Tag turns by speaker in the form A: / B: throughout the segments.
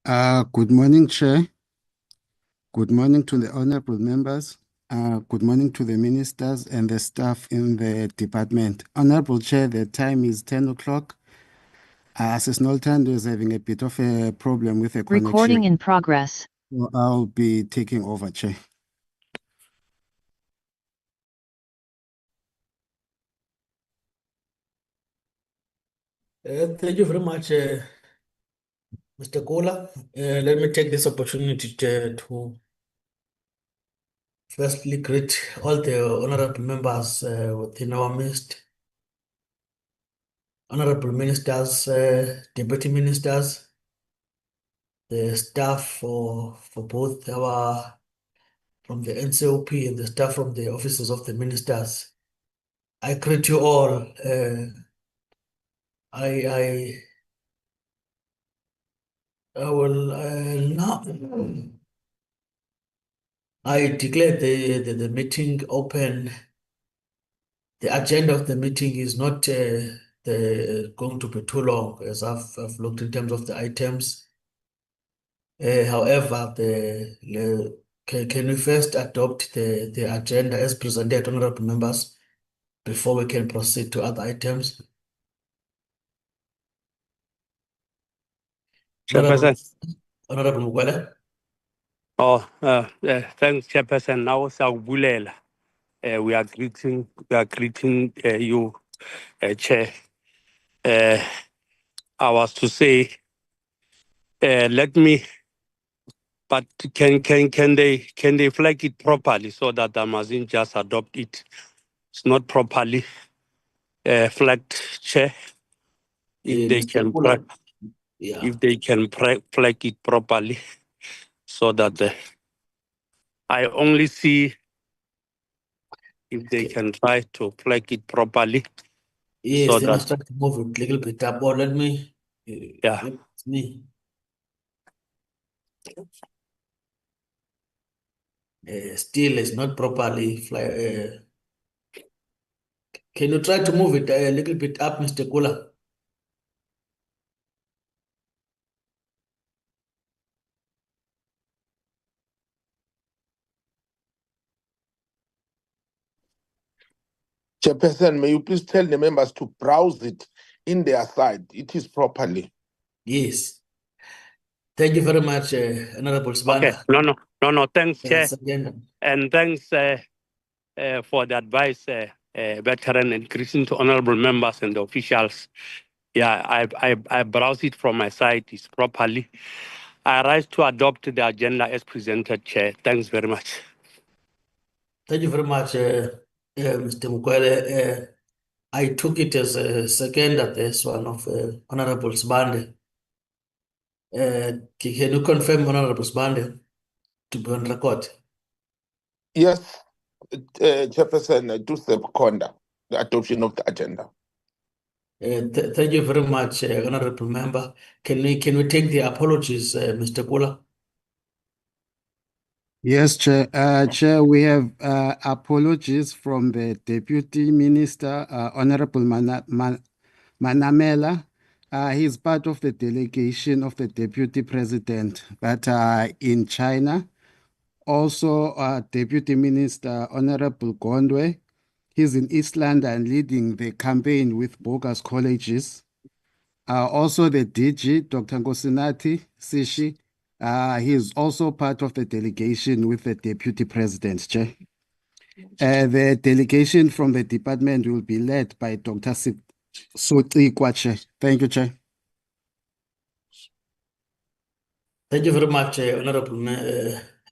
A: Good morning, Chair. Good morning to the honorable members. Good morning to the ministers and the staff in the department. Honorable Chair, the time is 10 o'clock. Sis Noltando is having a bit of a problem with the connection.
B: Recording in progress.
A: So I'll be taking over, Chair.
C: Thank you very much, Mr. Kola. Let me take this opportunity to firstly greet all the honorable members within our midst, honorable ministers, deputy ministers, the staff for both from the NCOP and the staff from the offices of the ministers. I greet you all. I will now. I declare the meeting open. The agenda of the meeting is not going to be too long, as I've looked in terms of the items. However, can we first adopt the agenda as presented, honorable members, before we can proceed to other items?
D: Chairperson.
C: Honorable Mukwele.
D: Thanks, Chairperson. Now, Saubulela, we are greeting you, Chair. I was to say, let me, but can they flag it properly so that I mustn't just adopt it? It's not properly flagged, Chair. If they can flag it properly, so that I only see if they can try to flag it properly.
C: Yes,
D: so
C: they
D: that,
C: must try to move it a little bit up. Or let me.
D: Yeah.
C: Me. Still is not properly fly. Can you try to move it a little bit up, Mr. Kula?
E: Chairperson, may you please tell the members to browse it in their side. It is properly.
C: Yes. Thank you very much, Honorable Sibanda.
D: Okay. No. Thanks, Chair.
C: Yes, again.
D: And thanks for the advice, veteran, and greeting to honorable members and the officials. Yeah, I browse it from my side. It's properly. I rise to adopt the agenda as presented, Chair. Thanks very much.
C: Thank you very much, Mr. Mukwele. I took it as a second at this one of Honorable Sibanda. Can you confirm, Honorable Sibanda, to be on record?
E: Yes, Chairperson, I do second the adoption of the agenda.
C: Thank you very much, Honorable Member. Can we take the apologies, Mr. Kula?
A: Yes, Chair. Chair, we have apologies from the Deputy Minister, Honorable Manamela. He's part of the delegation of the Deputy President, but in China. Also, Deputy Minister, Honorable Gondwe. He's in East London leading the campaign with bogus colleges. Also, the DG, Dr. Ngosinati Sishi. He is also part of the delegation with the Deputy President, Chair. The delegation from the department will be led by Dr. Sotikwa, Chair. Thank you, Chair.
C: Thank you very much, Honorable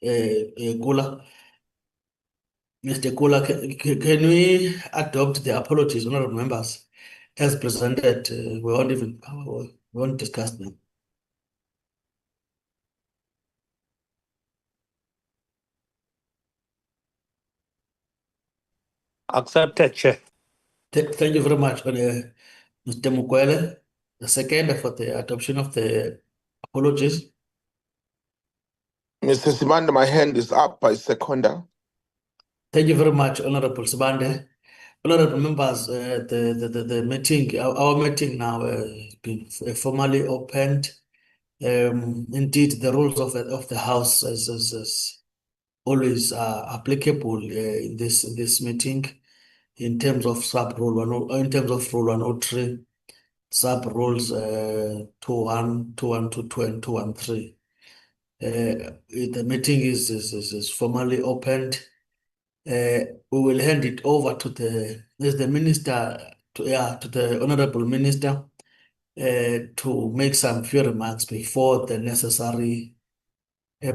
C: Kula. Mr. Kula, can we adopt the apologies, honorable members, as presented? We won't discuss them.
D: Accepted, Chair.
C: Thank you very much, Mr. Mukwele. The second for the adoption of the apologies.
E: Mr. Simanda, my hand is up by seconder.
C: Thank you very much, Honorable Sibande. Honorable members, the meeting, our meeting now has been formally opened. Indeed, the rules of the House as always are applicable in this meeting in terms of sub rule in terms of rule 103, sub rules 21, 212, and 213. The meeting is formally opened. We will hand it over to the minister to the honorable minister to make some few remarks before the necessary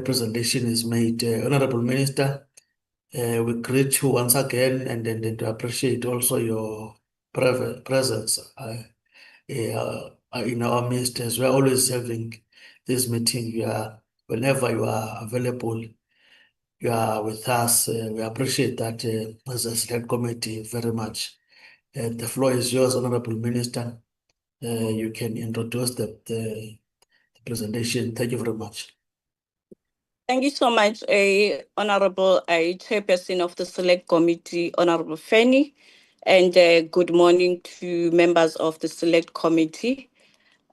C: presentation is made. Honorable Minister, we greet you once again and to appreciate also your presence in our midst, as we're always having this meeting. Whenever you are available, you are with us. We appreciate that as a select committee very much. The floor is yours, Honorable Minister. You can introduce the presentation. Thank you very much.
B: Thank you so much, Honorable Chairperson of the Select Committee, Honorable Fanny, and good morning to members of the Select Committee.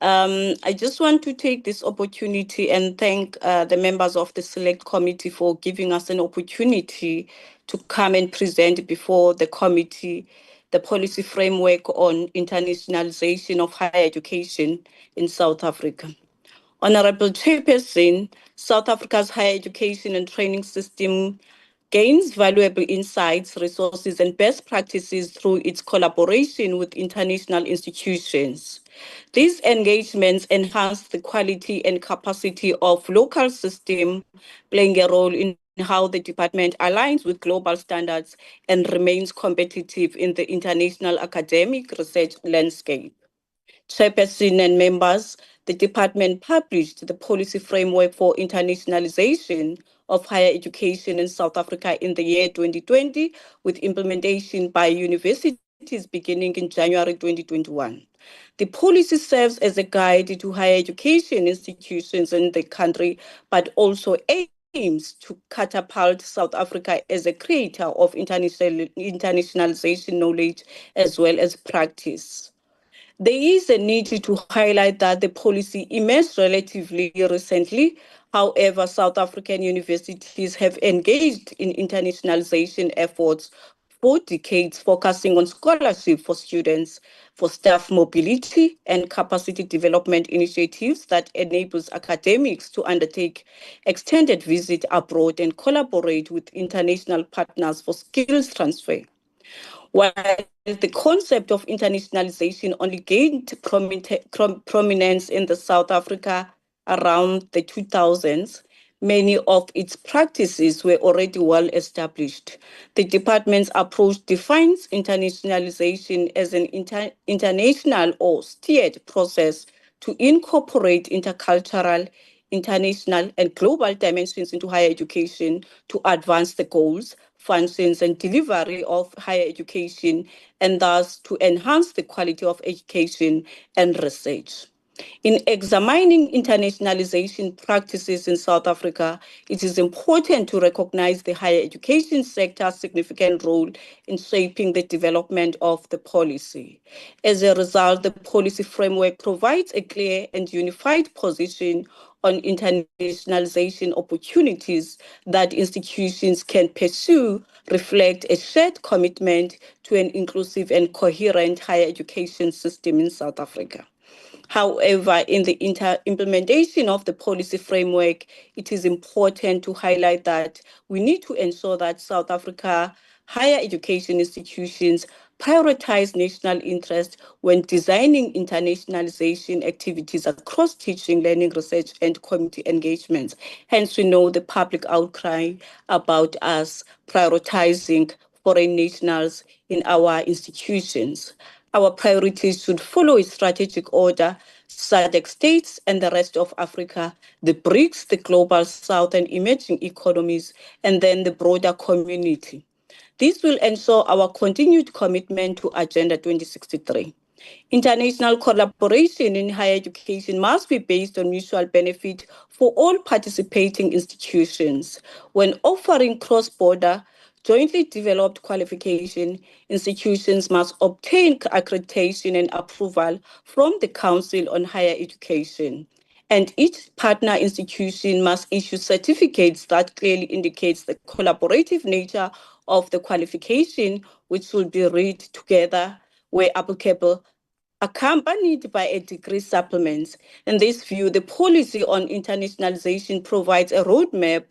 B: I just want to take this opportunity and thank the members of the Select Committee for giving us an opportunity to come and present before the committee the policy framework on internationalization of higher education in South Africa. Honorable Chairperson, South Africa's higher education and training system gains valuable insights, resources, and best practices through its collaboration with international institutions. These engagements enhance the quality and capacity of local system, playing a role in how the department aligns with global standards and remains competitive in the international academic research landscape. Chairperson and members, the department published the policy framework for internationalization of higher education in South Africa in the year 2020, with implementation by universities beginning in January 2021. The policy serves as a guide to higher education institutions in the country, but also aims to catapult South Africa as a creator of internationalization knowledge as well as practice. There is a need to highlight that the policy emerged relatively recently. However, South African universities have engaged in internationalization efforts for decades, focusing on scholarship for students, for staff mobility, and capacity development initiatives that enables academics to undertake extended visit abroad and collaborate with international partners for skills transfer. While the concept of internationalization only gained prominence in the South Africa around the 2000s, many of its practices were already well established. The department's approach defines internationalization as an international or steered process to incorporate intercultural, international, and global dimensions into higher education to advance the goals, functions, and delivery of higher education, and thus to enhance the quality of education and research. In examining internationalization practices in South Africa, it is important to recognize the higher education sector's significant role in shaping the development of the policy. As a result, the policy framework provides a clear and unified position on internationalization opportunities that institutions can pursue, reflect a shared commitment to an inclusive and coherent higher education system in South Africa. However, in the implementation of the policy framework, it is important to highlight that we need to ensure that South Africa higher education institutions prioritize national interest when designing internationalization activities across teaching, learning, research, and community engagements. Hence, we know the public outcry about us prioritizing foreign nationals in our institutions. Our priorities should follow a strategic order: SADC states and the rest of Africa, the BRICS, the global south and emerging economies, and then the broader community. This will ensure our continued commitment to Agenda 2063. International collaboration in higher education must be based on mutual benefit for all participating institutions. When offering cross-border, jointly developed qualification, institutions must obtain accreditation and approval from the Council on Higher Education. And each partner institution must issue certificates that clearly indicates the collaborative nature of the qualification, which will be read together where applicable, accompanied by a degree supplement. In this view, the policy on internationalization provides a roadmap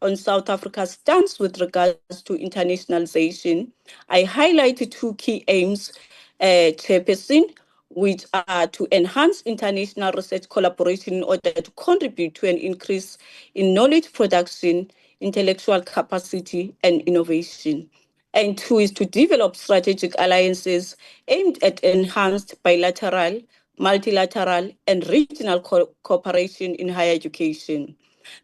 B: on South Africa's stance with regards to internationalization. I highlighted two key aims, Chairperson, which are to enhance international research collaboration in order to contribute to an increase in knowledge production, intellectual capacity, and innovation. And two is to develop strategic alliances aimed at enhanced bilateral, multilateral, and regional cooperation in higher education.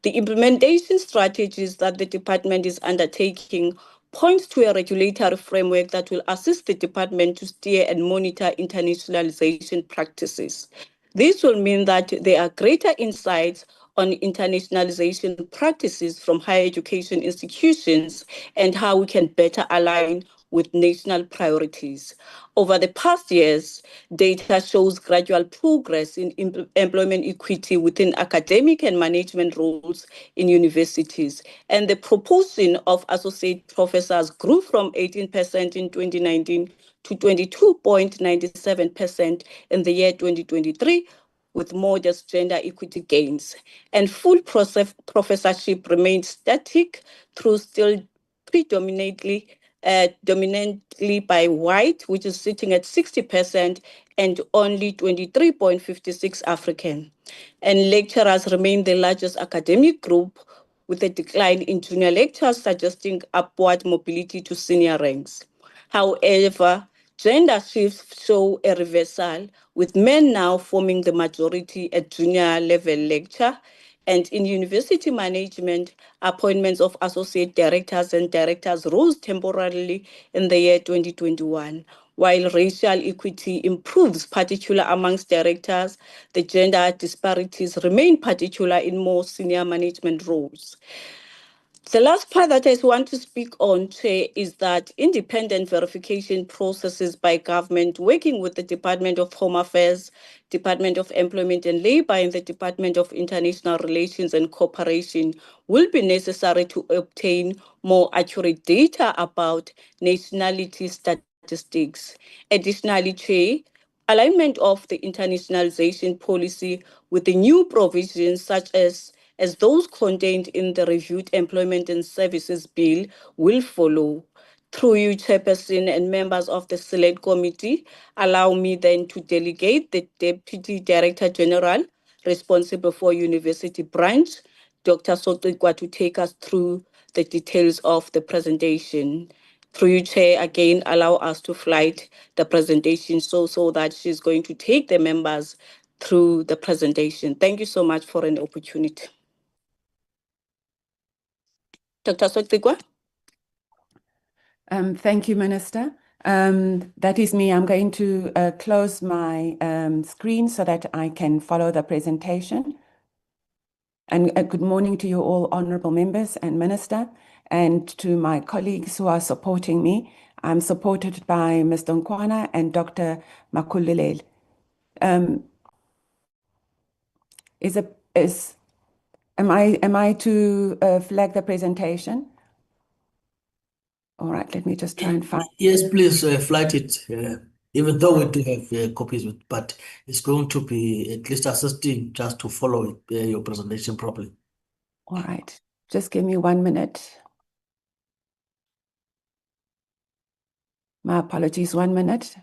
B: The implementation strategies that the department is undertaking points to a regulatory framework that will assist the department to steer and monitor internationalization practices. This will mean that there are greater insights on internationalization practices from higher education institutions and how we can better align with national priorities. Over the past years, data shows gradual progress in employment equity within academic and management roles in universities, and the proportion of associate professors grew from 18% in 2019 to 22.97% in the year 2023, with modest gender equity gains. And full professorship remained static through still predominantly dominantly by white, which is sitting at 60%, and only 23.56 African. And lecturers remain the largest academic group, with a decline in junior lecturers suggesting upward mobility to senior ranks. However, gender shifts show a reversal, with men now forming the majority at junior level lecture. And in university management, appointments of associate directors and directors rose temporarily in the year 2021. While racial equity improves, particularly amongst directors, the gender disparities remain particular in more senior management roles. The last part that I want to speak on, Chair, is that independent verification processes by government working with the Department of Home Affairs, Department of Employment and Labour, and the Department of International Relations and Cooperation will be necessary to obtain more accurate data about nationality statistics. Additionally, Chair, alignment of the internationalization policy with the new provisions such as those contained in the reviewed Employment and Services Bill will follow. Through you, Chairperson and members of the Select Committee, allow me then to delegate the Deputy Director General responsible for University Branch, Dr. Sotikwa, to take us through the details of the presentation. Through you, Chair, again, allow us to flight the presentation so that she's going to take the members through the presentation. Thank you so much for an opportunity. Dr. Sotikwa?
F: Thank you, Minister. That is me. I'm going to close my screen so that I can follow the presentation. And good morning to you all, honorable members and Minister, and to my colleagues who are supporting me. I'm supported by Mr. Nkwana and Dr. Makululele. Am I to flag the presentation? All right, let me just try and find.
C: Yes, please flight it. Even though we do have copies, but it's going to be at least assisting just to follow it, your presentation properly.
F: All right, just give me 1 minute. My apologies, 1 minute.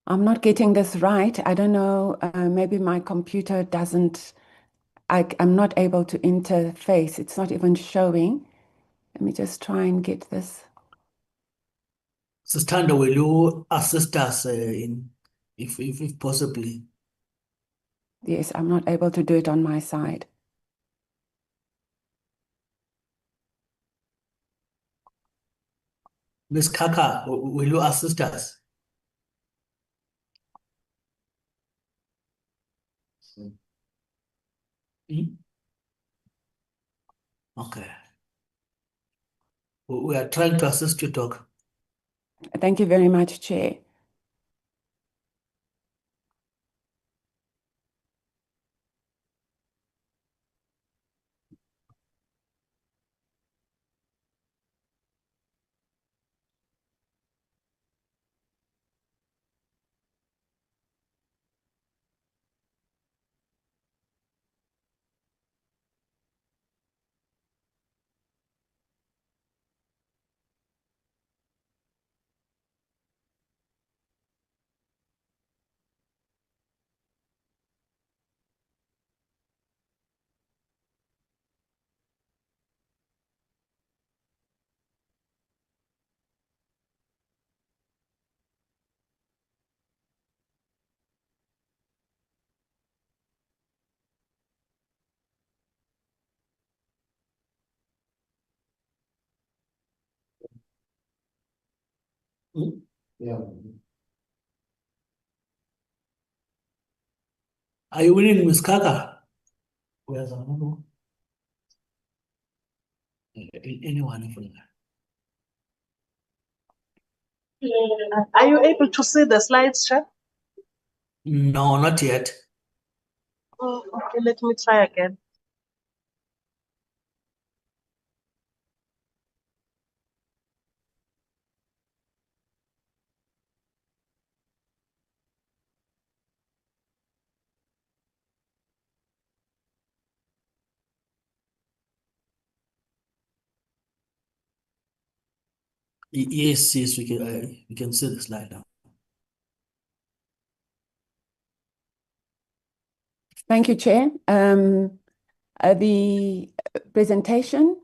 F: I'm not getting this right. I don't know, maybe my computer doesn't, I'm not able to interface. It's not even showing. Let me just try and get this.
C: Sister Tanda, will you assist us if possibly?
F: Yes, I'm not able to do it on my side.
C: Ms. Kaka, will you assist us? Hmm? Okay. We are trying to assist you, Talk.
F: Thank you very much, Chair.
C: Hmm?
G: Yeah.
C: Are you winning, Ms. Kaka? Where's another? Anyone from there?
H: Are you able to see the slides, Chair?
C: No, not yet.
H: Oh, okay, let me try again.
C: Yes, we can see the slide now.
F: Thank you, Chair. The presentation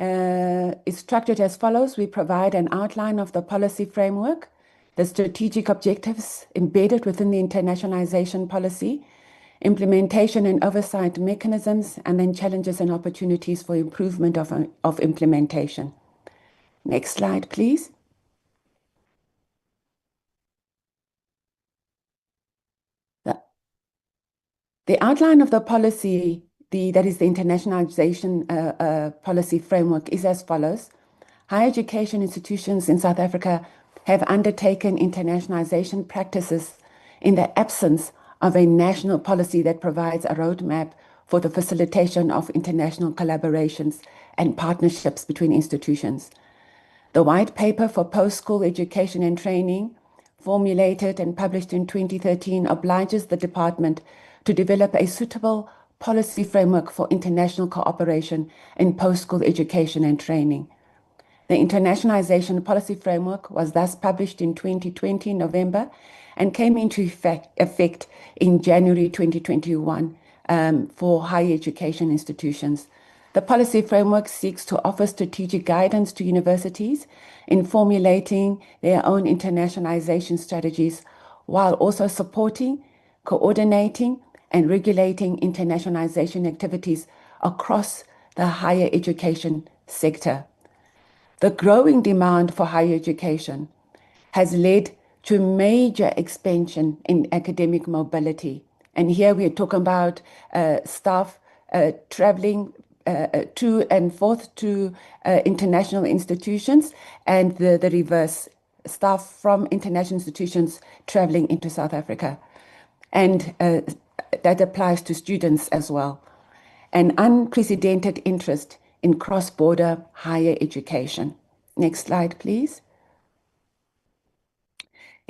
F: is structured as follows. We provide an outline of the policy framework, the strategic objectives embedded within the internationalization policy, implementation and oversight mechanisms, and then challenges and opportunities for improvement of implementation. Next slide, please. The outline of the policy, that is the internationalization policy framework, is as follows. Higher education institutions in South Africa have undertaken internationalization practices in the absence of a national policy that provides a roadmap for the facilitation of international collaborations and partnerships between institutions. The White Paper for Post-School Education and Training, formulated and published in 2013, obliges the department to develop a suitable policy framework for international cooperation in post-school education and training. The Internationalization Policy Framework was thus published in 2020 November and came into effect in January 2021 for higher education institutions. The policy framework seeks to offer strategic guidance to universities in formulating their own internationalization strategies, while also supporting, coordinating, and regulating internationalization activities across the higher education sector. The growing demand for higher education has led to major expansion in academic mobility. And here we're talking about staff traveling to and forth to international institutions, and the reverse, staff from international institutions traveling into South Africa. And that applies to students as well. An unprecedented interest in cross-border higher education. Next slide, please.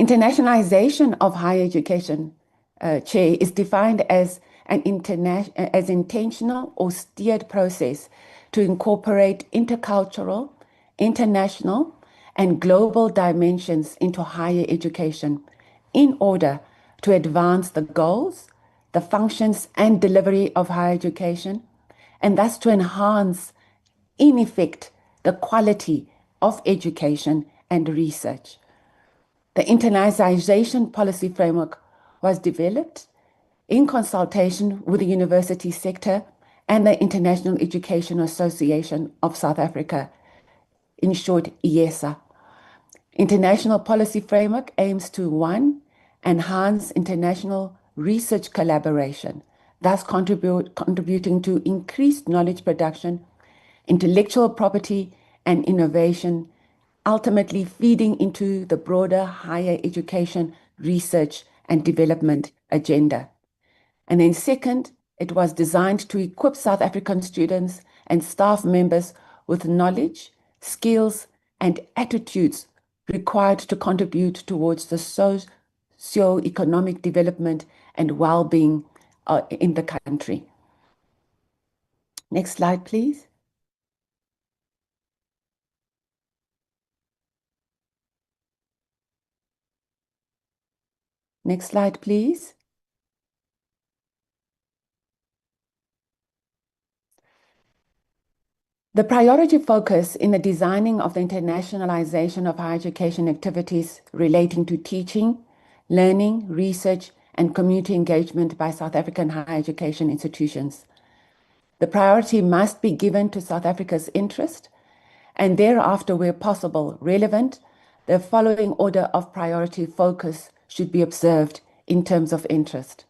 F: Internationalization of higher education, Chair, is defined as as intentional or steered process to incorporate intercultural, international, and global dimensions into higher education in order to advance the goals, the functions, and delivery of higher education, and thus to enhance, in effect, the quality of education and research. The Internalization Policy Framework was developed in consultation with the university sector and the International Education Association of South Africa, in short, IESA. International policy framework aims to 1. Enhance international research collaboration, thus contributing to increased knowledge production, intellectual property, and innovation, ultimately feeding into the broader higher education, research, and development agenda. And then second, it was designed to equip South African students and staff members with knowledge, skills, and attitudes required to contribute towards the socio-economic development and well-being in the country. Next slide, please. Next slide, please. The priority focus in the designing of the internationalization of higher education activities relating to teaching, learning, research, and community engagement by South African higher education institutions. The priority must be given to South Africa's interest, and thereafter, where possible, relevant, the following order of priority focus should be observed in terms of interest.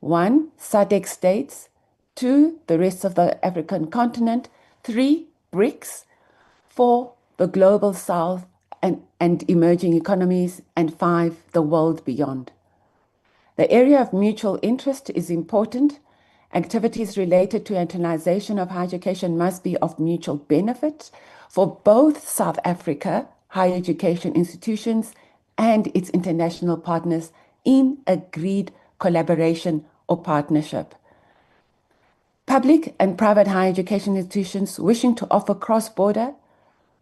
F: 1. SADC states. 2. The rest of the African continent. 3. BRICS. 4. The Global South and emerging economies. And 5. The world beyond. The area of mutual interest is important. Activities related to internalization of higher education must be of mutual benefit for both South Africa, higher education institutions, and its international partners in agreed collaboration or partnership. Public and private higher education institutions wishing to offer cross-border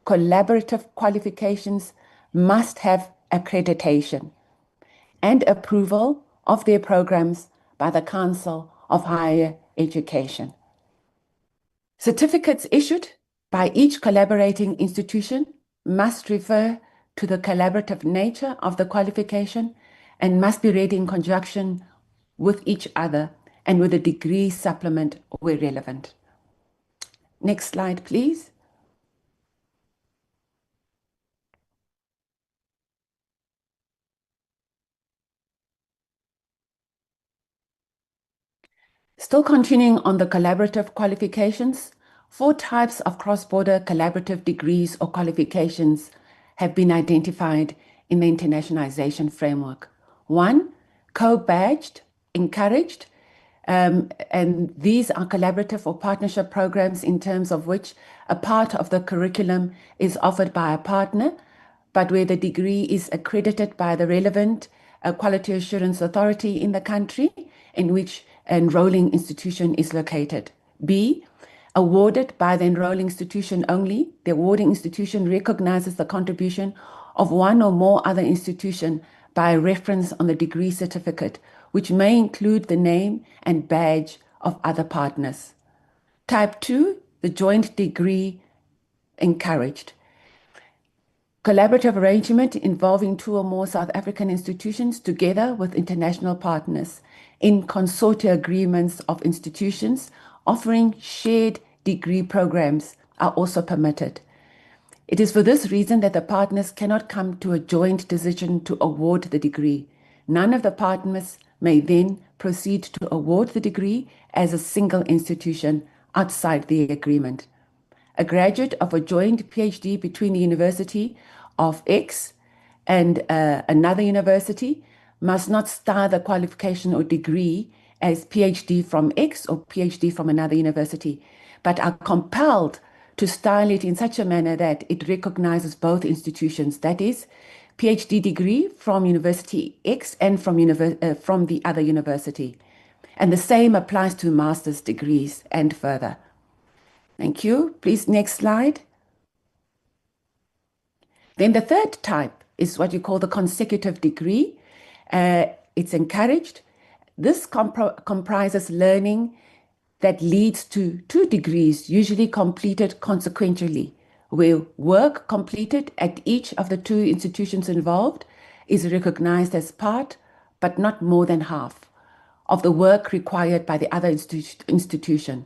F: collaborative qualifications must have accreditation and approval of their programs by the Council of Higher Education. Certificates issued by each collaborating institution must refer to the collaborative nature of the qualification and must be read in conjunction with each other and with a degree supplement where relevant. Next slide, please. Still continuing on the collaborative qualifications, 4 types of cross-border collaborative degrees or qualifications have been identified in the internationalization framework. 1, co-badged, encouraged, and these are collaborative or partnership programs in terms of which a part of the curriculum is offered by a partner, but where the degree is accredited by the relevant quality assurance authority in the country in which enrolling institution is located. B, awarded by the enrolling institution only. The awarding institution recognizes the contribution of one or more other institution by reference on the degree certificate, which may include the name and badge of other partners. Type 2, the joint degree encouraged. Collaborative arrangement involving 2 or more South African institutions together with international partners in consortia agreements of institutions offering shared degree programs are also permitted. It is for this reason that the partners cannot come to a joint decision to award the degree. None of the partners may then proceed to award the degree as a single institution outside the agreement. A graduate of a joint PhD between the University of X and another university must not style the qualification or degree as PhD from X or PhD from another university, but are compelled to style it in such a manner that it recognizes both institutions, that is, PhD degree from University X and from the other university. And the same applies to master's degrees and further. Thank you. Please, next slide. Then the third type is what you call the consecutive degree. It's encouraged. This comprises learning that leads to 2 degrees, usually completed consequentially, where work completed at each of the 2 institutions involved is recognized as part, but not more than half, of the work required by the other institution.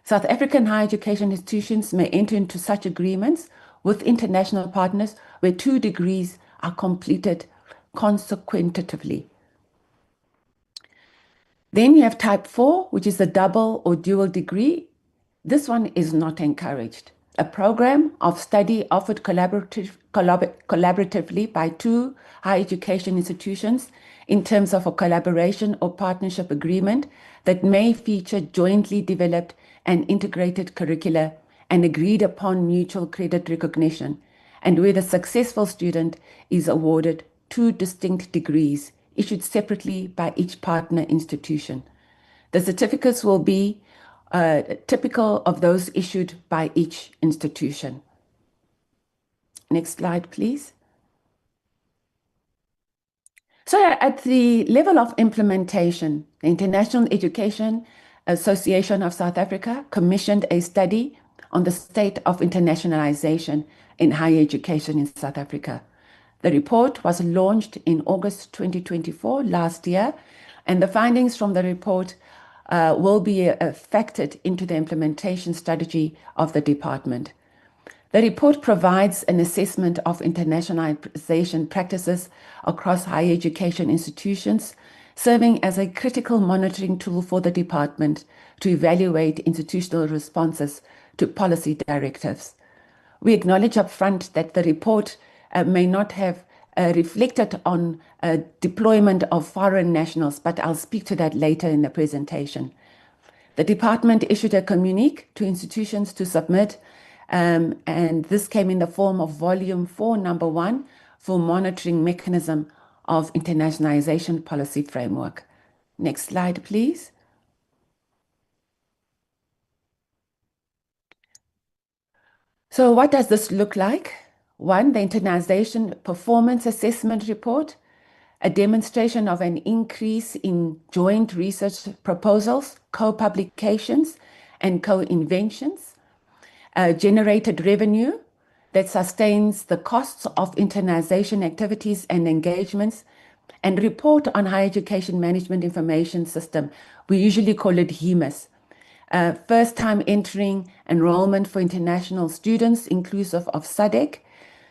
F: South African higher education institutions may enter into such agreements with international partners where 2 degrees are completed consecutively. Then you have type 4, which is a double or dual degree. This one is not encouraged. A program of study offered collaboratively by 2 higher education institutions in terms of a collaboration or partnership agreement that may feature jointly developed and integrated curricula and agreed upon mutual credit recognition, and where the successful student is awarded 2 distinct degrees issued separately by each partner institution. The certificates will be typical of those issued by each institution. Next slide, please. So at the level of implementation, the International Education Association of South Africa commissioned a study on the state of internationalization in higher education in South Africa. The report was launched in August 2024, last year, and the findings from the report will be factored into the implementation strategy of the department. The report provides an assessment of internationalization practices across higher education institutions, serving as a critical monitoring tool for the department to evaluate institutional responses to policy directives. We acknowledge upfront that the report may not have reflected on deployment of foreign nationals, but I'll speak to that later in the presentation. The department issued a communique to institutions to submit, and this came in the form of Volume 4, Number 1, for monitoring mechanism of internationalization policy framework. Next slide, please. So what does this look like? 1, the Internalization Performance Assessment Report, a demonstration of an increase in joint research proposals, co-publications, and co-inventions, generated revenue that sustains the costs of internalization activities and engagements, and report on higher education management information system. We usually call it HEMIS. First time entering enrollment for international students inclusive of SADC,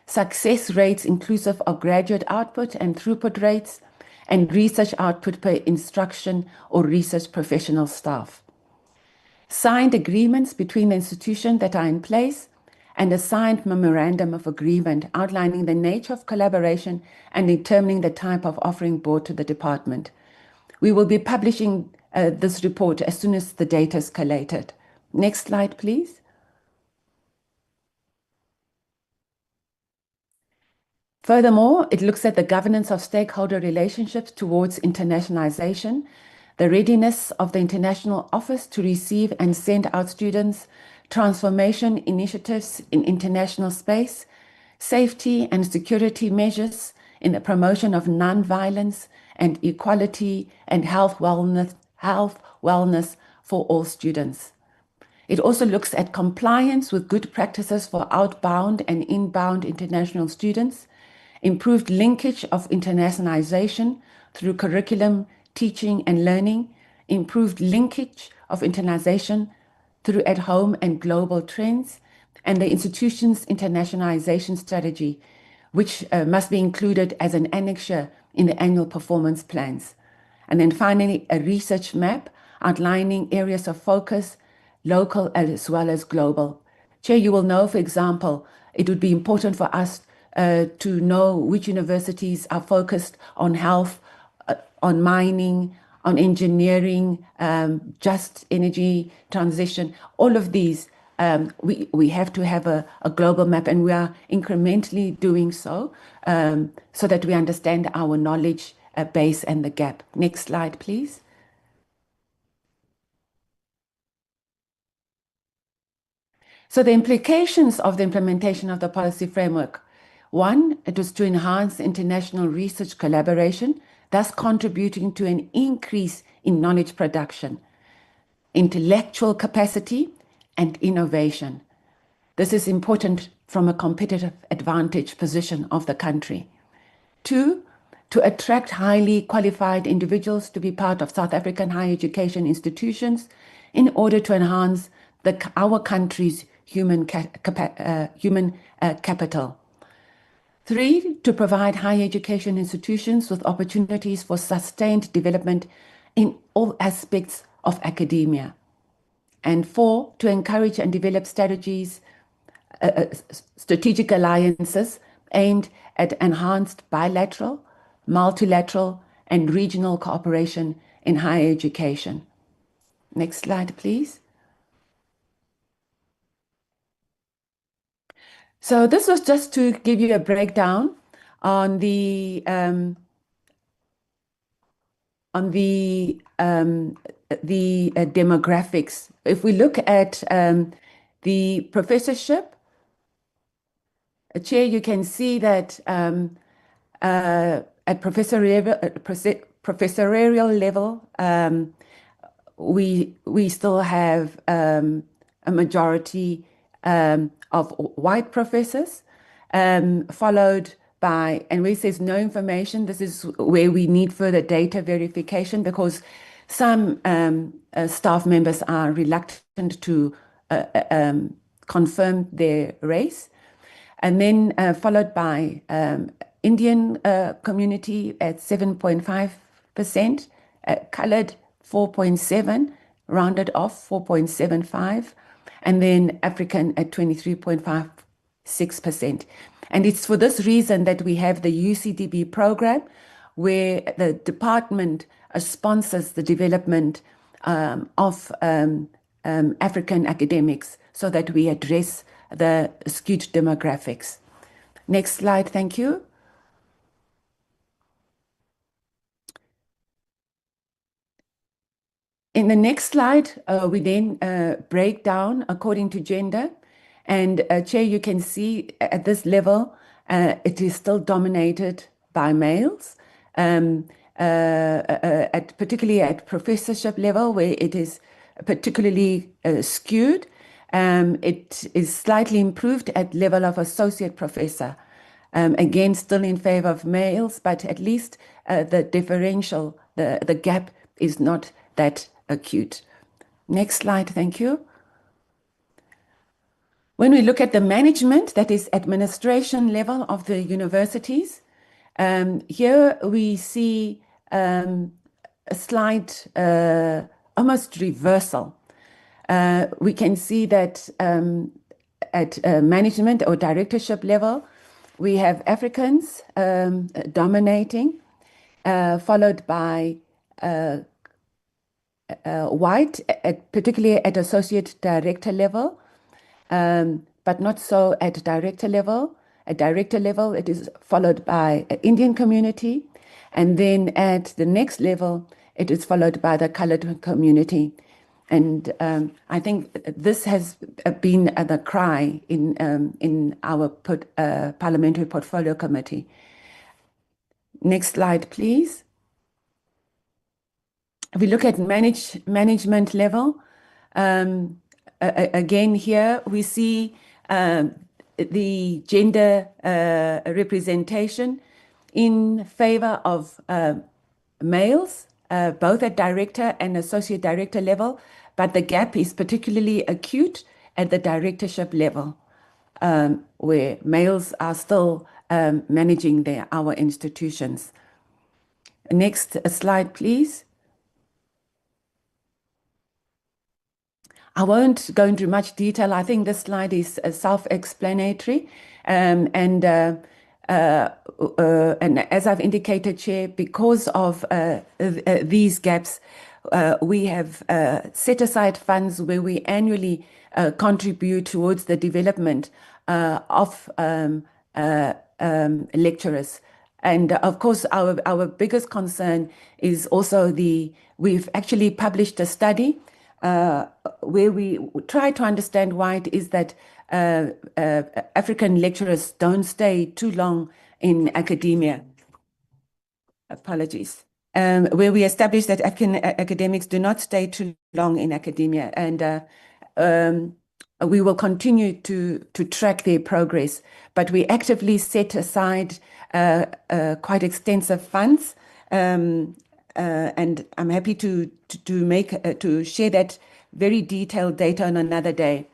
F: success rates inclusive of graduate output and throughput rates, and research output per instruction or research professional staff. Signed agreements between the institutions that are in place, and a signed memorandum of agreement outlining the nature of collaboration and determining the type of offering brought to the department. We will be publishing this report as soon as the data is collated. Next slide, please. Furthermore, it looks at the governance of stakeholder relationships towards internationalization, the readiness of the International Office to receive and send out students, transformation initiatives in international space, safety and security measures in the promotion of non-violence and equality and health wellness for all students. It also looks at compliance with good practices for outbound and inbound international students, improved linkage of internationalization through curriculum, teaching and learning, improved linkage of internationalization through at-home and global trends, and the institution's internationalization strategy, which must be included as an annexure in the annual performance plans. And then finally, a research map outlining areas of focus, local as well as global. Chair, you will know, for example, it would be important for us to know which universities are focused on health, on mining, on engineering, just energy transition. All of these, we have to have a global map, and we are incrementally doing so, so that we understand our knowledge base and the gap. Next slide, please. So the implications of the implementation of the policy framework. 1, it was to enhance international research collaboration, thus contributing to an increase in knowledge production, intellectual capacity, and innovation. This is important from a competitive advantage position of the country. 2, to attract highly qualified individuals to be part of South African higher education institutions in order to enhance our country's human capital. 3, to provide higher education institutions with opportunities for sustained development in all aspects of academia. And 4, to encourage and develop strategic alliances aimed at enhanced bilateral, multilateral, and regional cooperation in higher education. Next slide, please. So this was just to give you a breakdown on the demographics. If we look at the professorship, Chair, you can see that at professorial level, we still have a majority of white professors, followed by, and where it says no information, this is where we need further data verification, because some staff members are reluctant to confirm their race. And then followed by Indian community at 7.5%, colored 4.7%, rounded off 4.75%, and then African at 23.56%. And it's for this reason that we have the UCDB program, where the department sponsors the development of African academics, so that we address the skewed demographics. Next slide, thank you. In the next slide, we then break down according to gender. And Chair, you can see at this level, it is still dominated by males, particularly at professorship level, where it is particularly skewed. It is slightly improved at level of associate professor. Again, still in favor of males, but at least the differential, the gap is not that acute. Next slide, thank you. When we look at the management, that is administration level of the universities, here we see a slight almost reversal. We can see that at management or directorship level, we have Africans dominating, followed by white, particularly at associate director level, but not so at director level. At director level, it is followed by Indian community, and then at the next level, it is followed by the colored community. And I think this has been the cry in our Parliamentary Portfolio Committee. Next slide, please. If we look at management level, again here we see the gender representation in favor of males, both at director and associate director level, but the gap is particularly acute at the directorship level, where males are still managing our institutions. Next slide, please. I won't go into much detail. I think this slide is self-explanatory. And as I've indicated, Chair, because of these gaps, we have set aside funds where we annually contribute towards the development of lecturers. And of course, our biggest concern is also we've actually published a study where we try to understand why it is that African lecturers don't stay too long in academia. Apologies. Where we established that African academics do not stay too long in academia, and we will continue to track their progress, but we actively set aside quite extensive funds, and I'm happy to share that very detailed data on another day.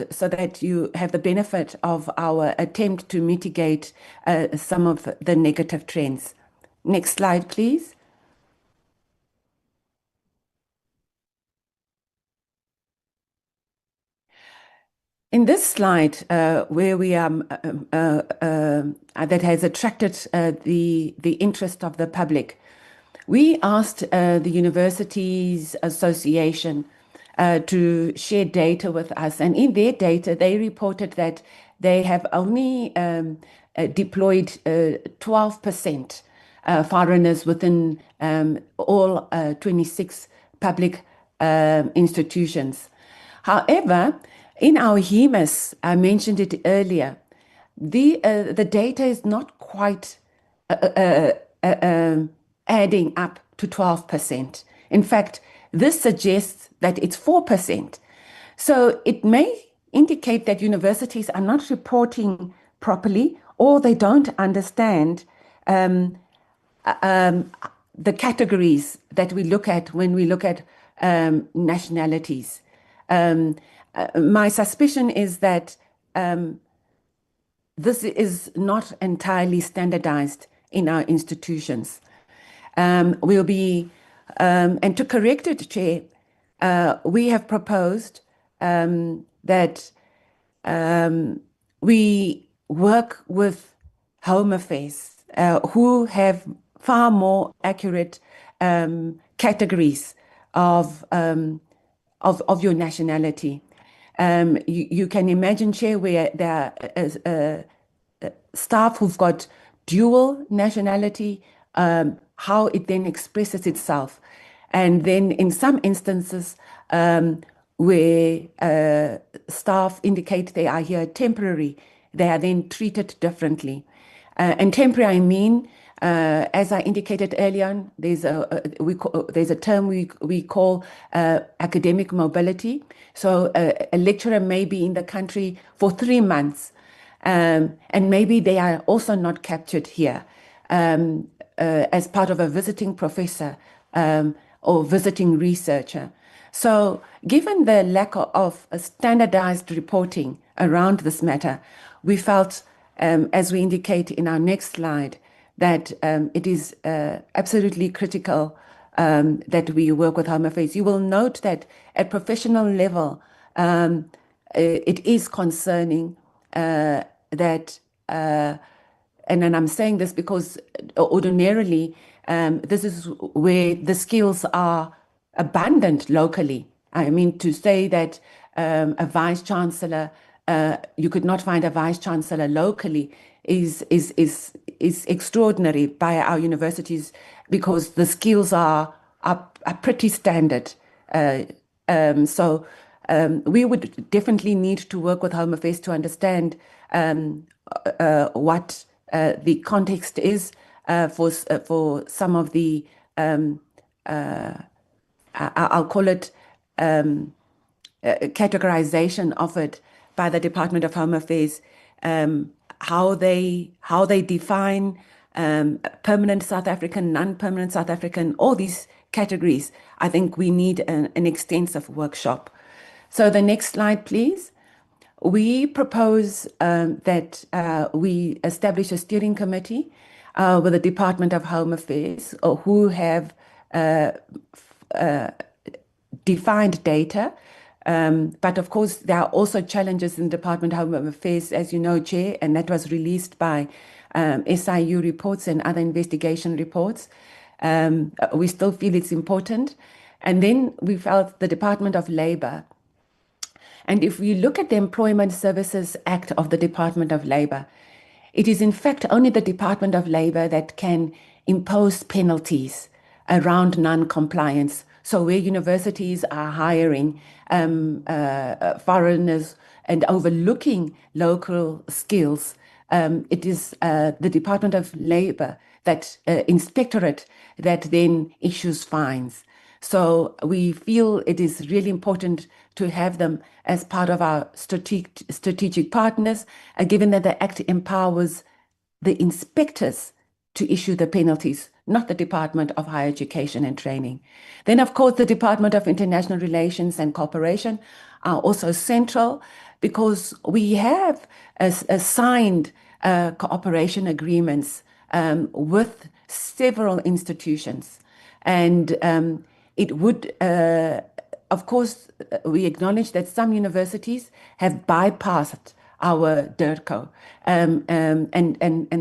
F: so that you have the benefit of our attempt to mitigate some of the negative trends. Next slide, please. In this slide, where we that has attracted the interest of the public, we asked the Universities Association to share data with us, and in their data, they reported that they have only deployed 12% foreigners within all 26 public institutions. However, in our HEMAS, I mentioned it earlier, the data is not quite adding up to 12%. In fact, this suggests that it's 4%. So it may indicate that universities are not reporting properly, or they don't understand the categories that we look at when we look at nationalities. My suspicion is that this is not entirely standardized in our institutions. We'll be, and to correct it, Chair, we have proposed that we work with Home Affairs, who have far more accurate categories of your nationality. You can imagine, Chair, where there are staff who've got dual nationality, how it then expresses itself. And then in some instances where staff indicate they are here temporary, they are then treated differently. And temporary, I mean, as I indicated earlier on, there's a term we call academic mobility. So a lecturer may be in the country for 3 months, and maybe they are also not captured here as part of a visiting professor or visiting researcher. So given the lack of standardized reporting around this matter, we felt, as we indicate in our next slide, that it is absolutely critical that we work with Home Affairs. You will note that at professional level, it is concerning that, and I'm saying this because ordinarily, this is where the skills are abundant locally. I mean, to say that a vice-chancellor, you could not find a vice-chancellor locally is extraordinary by our universities, because the skills are pretty standard. So we would definitely need to work with Home Affairs to understand what the context is for some of the, I'll call it categorization offered by the Department of Home Affairs, how they define permanent South African, non-permanent South African, all these categories. I think we need an extensive workshop. So the next slide, please. We propose that we establish a steering committee with the Department of Home Affairs, who have defined data. But of course, there are also challenges in the Department of Home Affairs, as you know, Chair, and that was released by SIU reports and other investigation reports. We still feel it's important. And then we felt the Department of Labor. And if we look at the Employment Services Act of the Department of Labor, it is in fact only the Department of Labor that can impose penalties around non-compliance. So where universities are hiring foreigners and overlooking local skills, it is the Department of Labor, that inspectorate, that then issues fines. So we feel it is really important to have them as part of our strategic partners, given that the Act empowers the inspectors to issue the penalties, not the Department of Higher Education and Training. Then, of course, the Department of International Relations and Cooperation are also central because we have signed cooperation agreements with several institutions. And it would, of course, we acknowledge that some universities have bypassed our DIRCO, and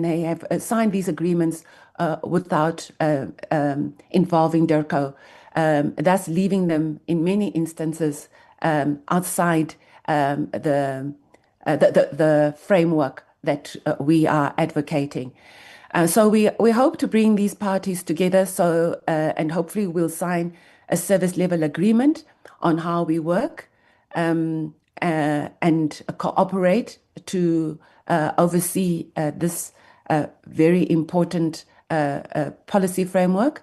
F: they have signed these agreements without involving DIRCO, thus leaving them in many instances outside the framework that we are advocating. So we hope to bring these parties together and hopefully we'll sign a service level agreement on how we work and cooperate to oversee this very important policy framework.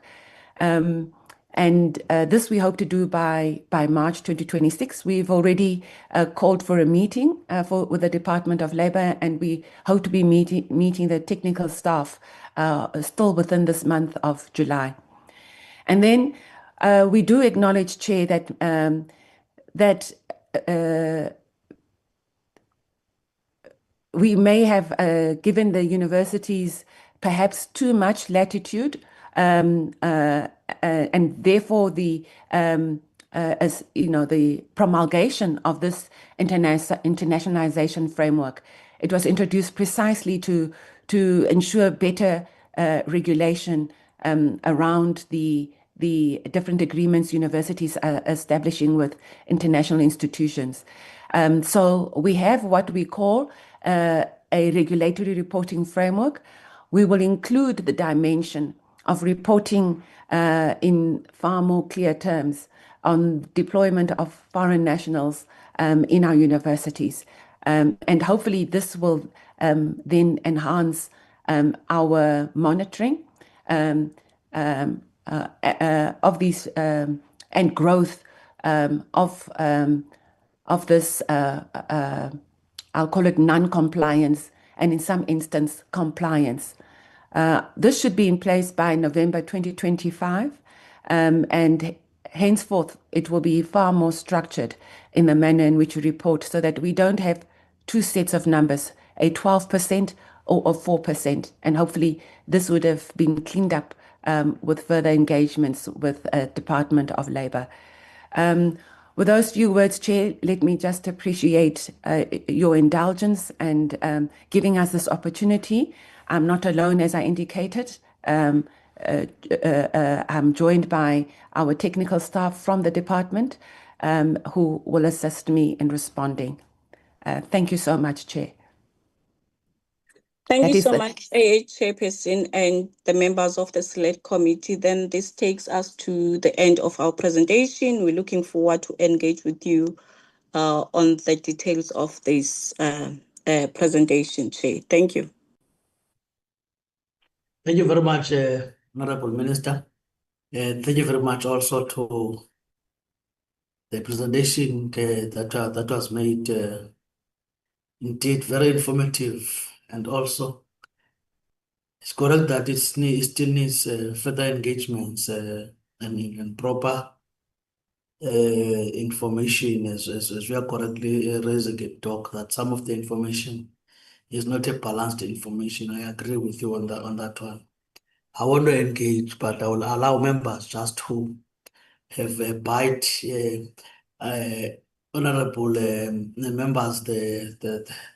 F: This we hope to do by March 2026. We've already called for a meeting with the Department of Labour, and we hope to be meeting the technical staff still within this month of July. And then we do acknowledge, Chair, that we may have given the universities perhaps too much latitude, and therefore the the promulgation of this internationalization framework. It was introduced precisely to ensure better regulation around the different agreements universities are establishing with international institutions. So we have what we call a regulatory reporting framework. We will include the dimension of reporting in far more clear terms on deployment of foreign nationals in our universities. And hopefully this will then enhance our monitoring of these and growth of this, I'll call it non-compliance, and in some instance, compliance. This should be in place by November 2025, and henceforth it will be far more structured in the manner in which we report, so that we don't have two sets of numbers, a 12% or a 4%, and hopefully this would have been cleaned up with further engagements with Department of Labour. With those few words, Chair, let me just appreciate your indulgence and giving us this opportunity. I'm not alone, as I indicated. I'm joined by our technical staff from the department who will assist me in responding. Thank you so much, Chair.
B: Thank you so much, AA Chairperson and the members of the Select Committee. Then this takes us to the end of our presentation. We're looking forward to engage with you on the details of this presentation, Chair. Thank you.
C: Thank you very much, Honorable Minister. Thank you very much also to the presentation that was made, indeed very informative, and also it's correct that it still needs further engagements and proper information, as we are correctly raising a talk, that some of the information is not a balanced information. I agree with you on that one. I want to engage, but I will allow members just to have a bite. Honorable members, this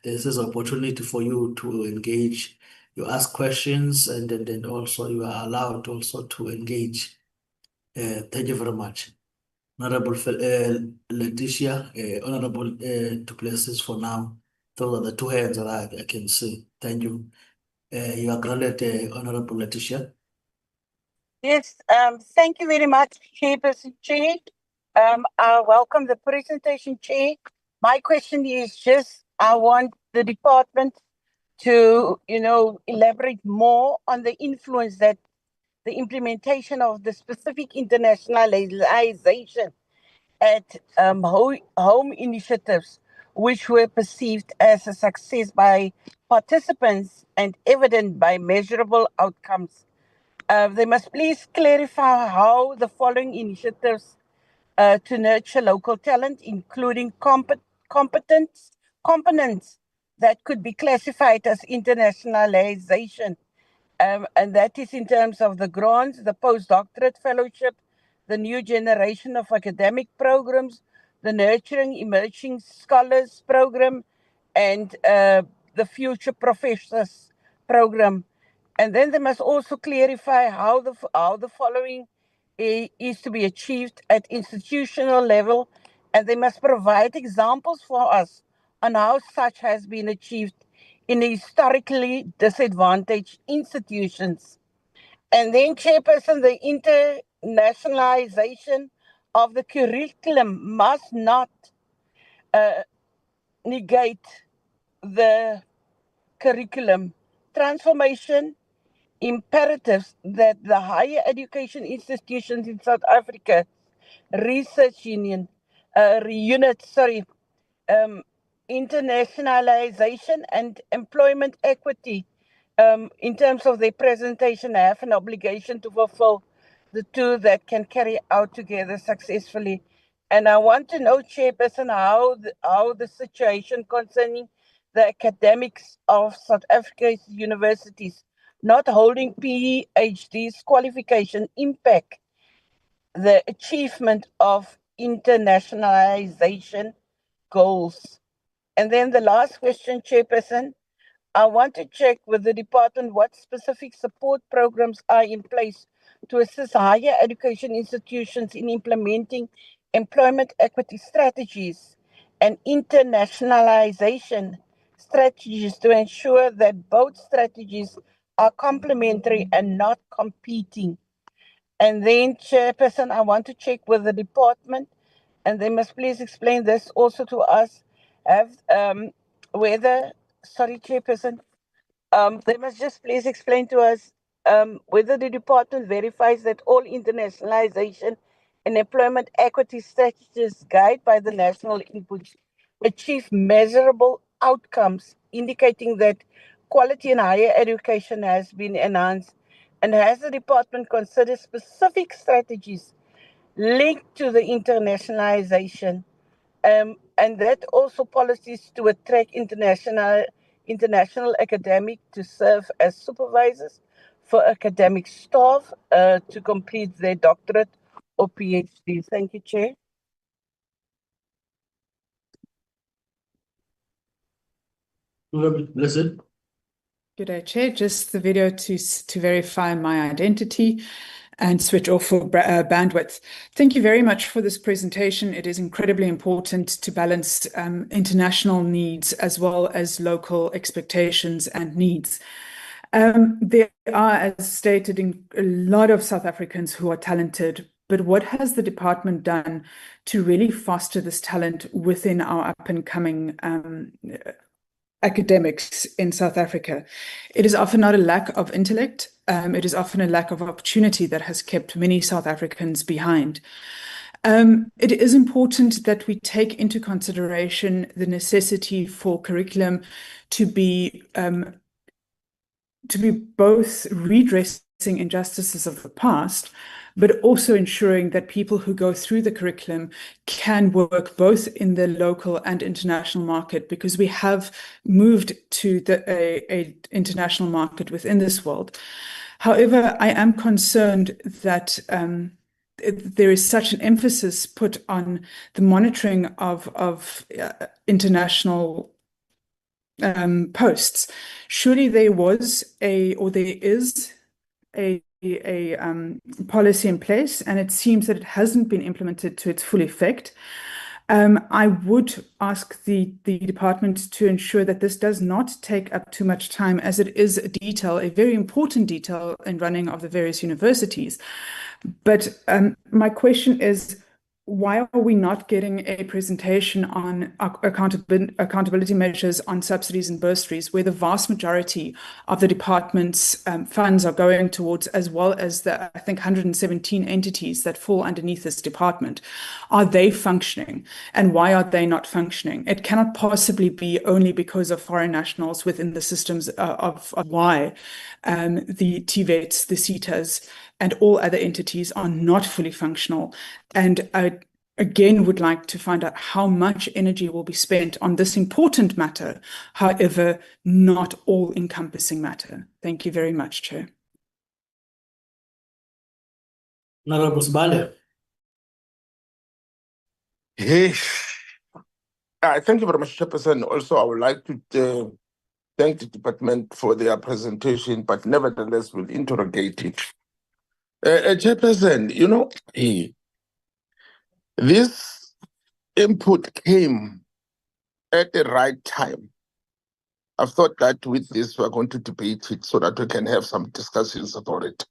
C: is an opportunity for you to engage. You ask questions, and then also you are allowed also to engage. Thank you very much. Honorable Letitia, Honorable Du Plessis for now. Those are the two hands that I can see. Thank you. You are granted, Honorable Letitia.
G: Yes, thank you very much, Chairperson Chair. I welcome the presentation, Chair. My question is just, I want the department to, elaborate more on the influence that the implementation of the specific internationalization at home initiatives which were perceived as a success by participants and evident by measurable outcomes. They must please clarify how the following initiatives to nurture local talent, including components that could be classified as internationalization. And that is in terms of the grants, the postdoctorate fellowship, the new generation of academic programs, the Nurturing Emerging Scholars program, and the Future Professors program. And then they must also clarify how the following is to be achieved at institutional level, and they must provide examples for us on how such has been achieved in historically disadvantaged institutions. And then, Chairperson, the internationalization of the curriculum must not negate the curriculum transformation imperatives that the higher education institutions in South Africa, research unit, internationalization and employment equity, in terms of their presentation, have an obligation to fulfill the two that can carry out together successfully. And I want to know, Chairperson, how the situation concerning the academics of South Africa's universities not holding PhD's qualification impact the achievement of internationalization goals. And then the last question, Chairperson, I want to check with the department what specific support programs are in place to assist higher education institutions in implementing employment equity strategies and internationalization strategies to ensure that both strategies are complementary and not competing. And then, Chairperson, I want to check with the department, and they must please explain this also to us, sorry, Chairperson, they must just please explain to us whether the department verifies that all internationalization and employment equity strategies guided by the national inputs achieve measurable outcomes, indicating that quality in higher education has been enhanced, and has the department considered specific strategies linked to the internationalization, and that also policies to attract international academic to serve as supervisors for academic staff to complete their doctorate or PhD. Thank you, Chair.
C: Blessed.
I: Good day, Chair. Just the video to verify my identity and switch off for bandwidth. Thank you very much for this presentation. It is incredibly important to balance international needs as well as local expectations and needs. There are, as stated, a lot of South Africans who are talented, but what has the department done to really foster this talent within our up-and-coming academics in South Africa? It is often not a lack of intellect, it is often a lack of opportunity that has kept many South Africans behind. It is important that we take into consideration the necessity for curriculum to be both redressing injustices of the past, but also ensuring that people who go through the curriculum can work both in the local and international market, because we have moved to a international market within this world. However, I am concerned that there is such an emphasis put on the monitoring of international posts. Surely there is a policy in place, and it seems that it hasn't been implemented to its full effect. I would ask the department to ensure that this does not take up too much time, as it is a very important detail in running of the various universities. But my question is, why are we not getting a presentation on accountability measures on subsidies and bursaries, where the vast majority of the department's funds are going towards, as well as the, I think, 117 entities that fall underneath this department? Are they functioning? And why are they not functioning? It cannot possibly be only because of foreign nationals within the systems of why the TVETs, the CETAs, and all other entities are not fully functional. And I, again, would like to find out how much energy will be spent on this important matter, however, not all-encompassing matter. Thank you very much, Chair.
C: Honorable Sibande.
E: Yes. Thank you very much, Chairperson. Also, I would like to thank the department for their presentation, but nevertheless, we'll interrogate it. Chairperson, you know, this input came at the right time. I've thought that with this, we're going to debate it so that we can have some discussions about it.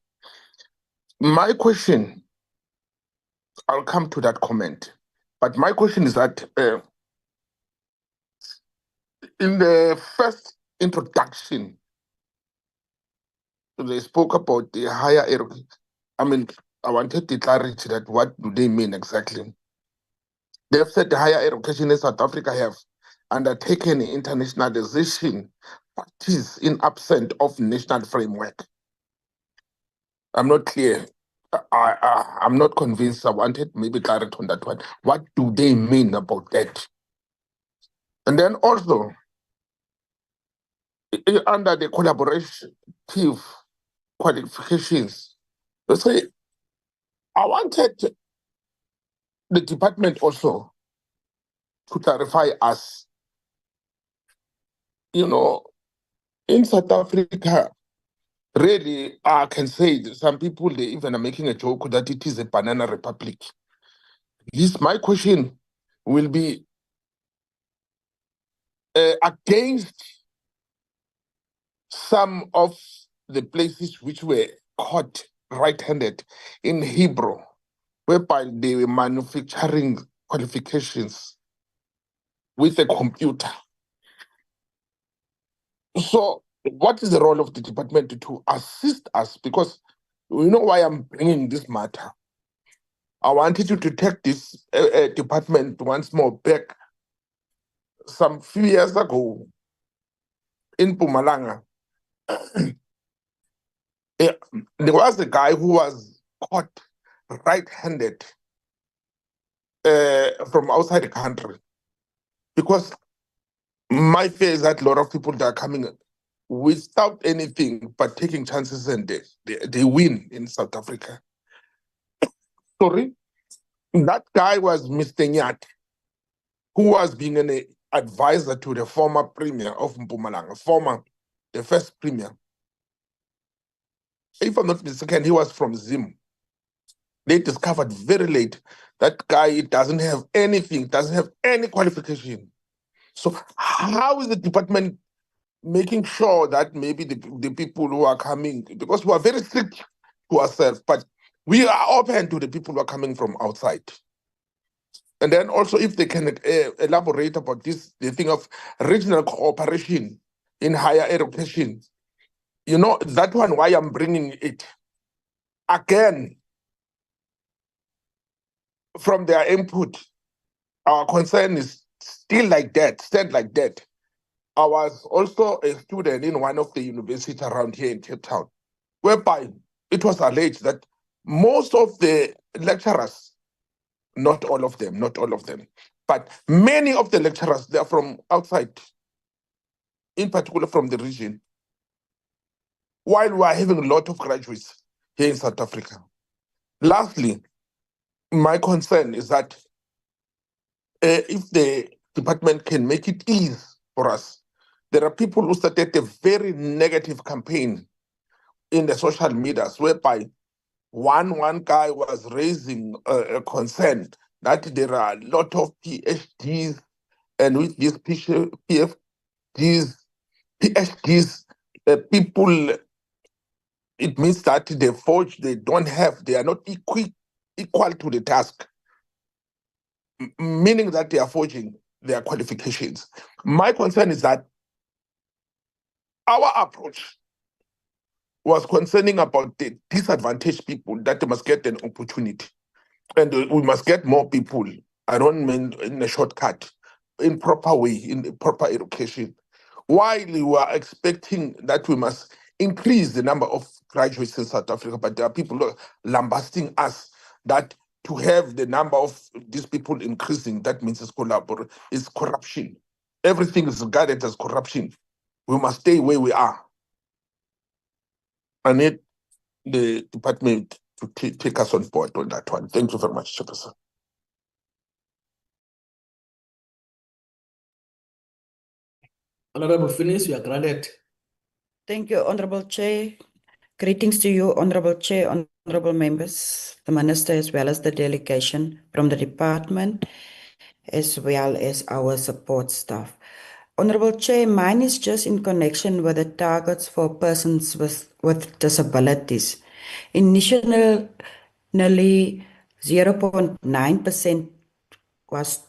E: My question, I'll come to that comment, but my question is that in the first introduction, they spoke about the higher education. I mean, I wanted the clarity that what do they mean exactly? They've said the higher education in South Africa have undertaken internationalization practice in absence of national framework. I'm not clear. I'm not convinced. I wanted maybe clarity on that one. What do they mean about that? And then also, under the collaborative qualifications, they say, I wanted the department also to clarify us, you know, in South Africa, really, I can say some people, they even are making a joke that it is a banana republic. My question will be against some of the places which were caught right-handed in Hebrew, whereby they were manufacturing qualifications with a computer. So what is the role of the department to assist us? Because you know why I'm bringing this matter. I wanted you to take this department once more back some few years ago in Mpumalanga. There was a guy who was caught right-handed from outside the country, because my fear is that a lot of people that are coming without anything but taking chances, and they win in South Africa. Sorry, that guy was Mr. Nyat, who was being an advisor to the former premier of Mpumalanga, the first premier. If I'm not mistaken, he was from Zim. They discovered very late that guy doesn't have anything, doesn't have any qualification. So how is the department making sure that maybe the people who are coming, because we are very strict to ourselves, but we are open to the people who are coming from outside? And then also, if they can elaborate about this, the thing of regional cooperation in higher education, you know, that one, why I'm bringing it. Again, from their input, our concern is still like that, stand like that. I was also a student in one of the universities around here in Cape Town, whereby it was alleged that most of the lecturers, not all of them, but many of the lecturers, they're from outside, in particular from the region, while we are having a lot of graduates here in South Africa. Lastly, my concern is that if the department can make it easy for us, there are people who started a very negative campaign in the social medias, whereby one guy was raising a concern that there are a lot of PhDs, and with these PhDs, people, it means that they are not equal to the task. meaning that they are forging their qualifications. My concern is that our approach was concerning about the disadvantaged people, that they must get an opportunity. And we must get more people, I don't mean in a shortcut, in proper way, in proper education. While we were expecting that we must increase the number of graduates in South Africa, but there are people lambasting us that to have the number of these people increasing, that means it's corruption. Everything is regarded as corruption. We must stay where we are. I need the department to take us on board on that one. Thank you very much, Chairperson.
C: Honorable Phineas, you are granted.
J: Thank you, Honorable Chair. Greetings to you, Honorable Chair, honorable members, the Minister, as well as the delegation from the department, as well as our support staff. Honorable Chair, mine is just in connection with the targets for persons with disabilities. Initially, 0.9% was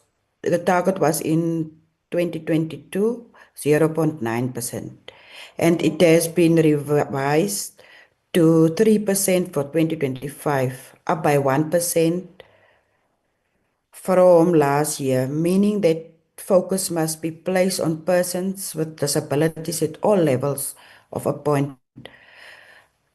J: the target was in 2022, 0.9%. And it has been revised to 3% for 2025, up by 1% from last year, meaning that focus must be placed on persons with disabilities at all levels of appointment.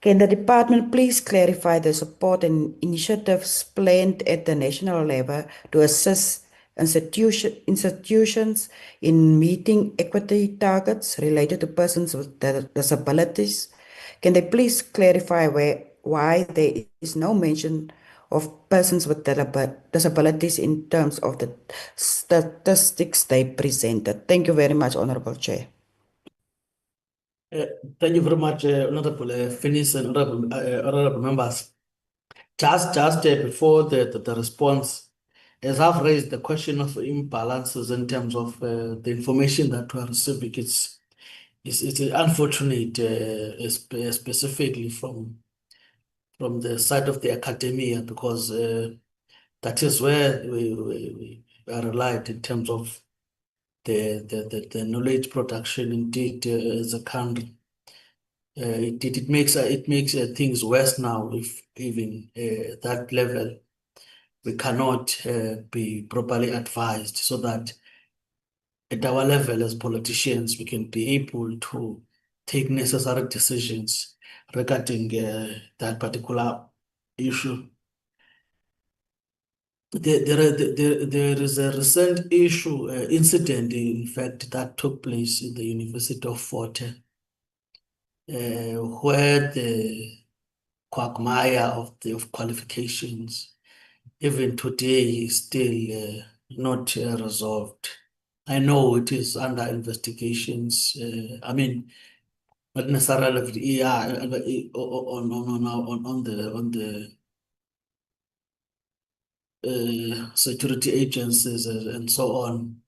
J: Can the department please clarify the support and initiatives planned at the national level to assist institutions in meeting equity targets related to persons with disabilities? Can they please clarify why there is no mention of persons with disabilities in terms of the statistics they presented? Thank you very much, Honorable Chair.
C: Thank you very much, Honorable Phineas and honorable members. Just before the response, as I've raised the question of imbalances in terms of the information that we are receiving, it's unfortunate, specifically from the side of the academia, because that is where we are relied in terms of the knowledge production indeed as a country. It makes things worse now if even that level we cannot be properly advised, so that at our level as politicians we can be able to take necessary decisions regarding that particular issue. There is a recent incident, in fact, that took place in the University of Fort Hare, where the quagmire of qualifications, even today, is still not resolved. I know it is under investigations. I mean, not necessarily on the security agencies and so on.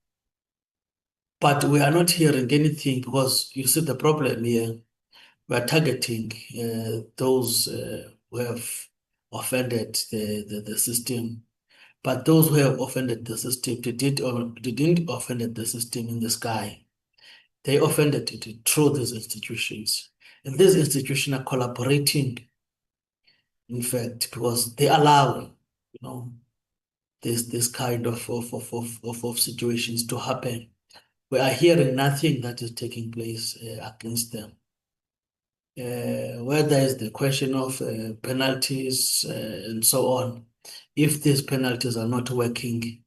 C: But we are not hearing anything, because you see the problem here. We are targeting those who have offended the system. But those who have offended the system, they didn't offend the system in the sky. They offended it through these institutions. And these institutions are collaborating, in fact, because they allow, this kind of situations to happen. We are hearing nothing that is taking place against them. Where there is the question of penalties and so on, if these penalties are not working,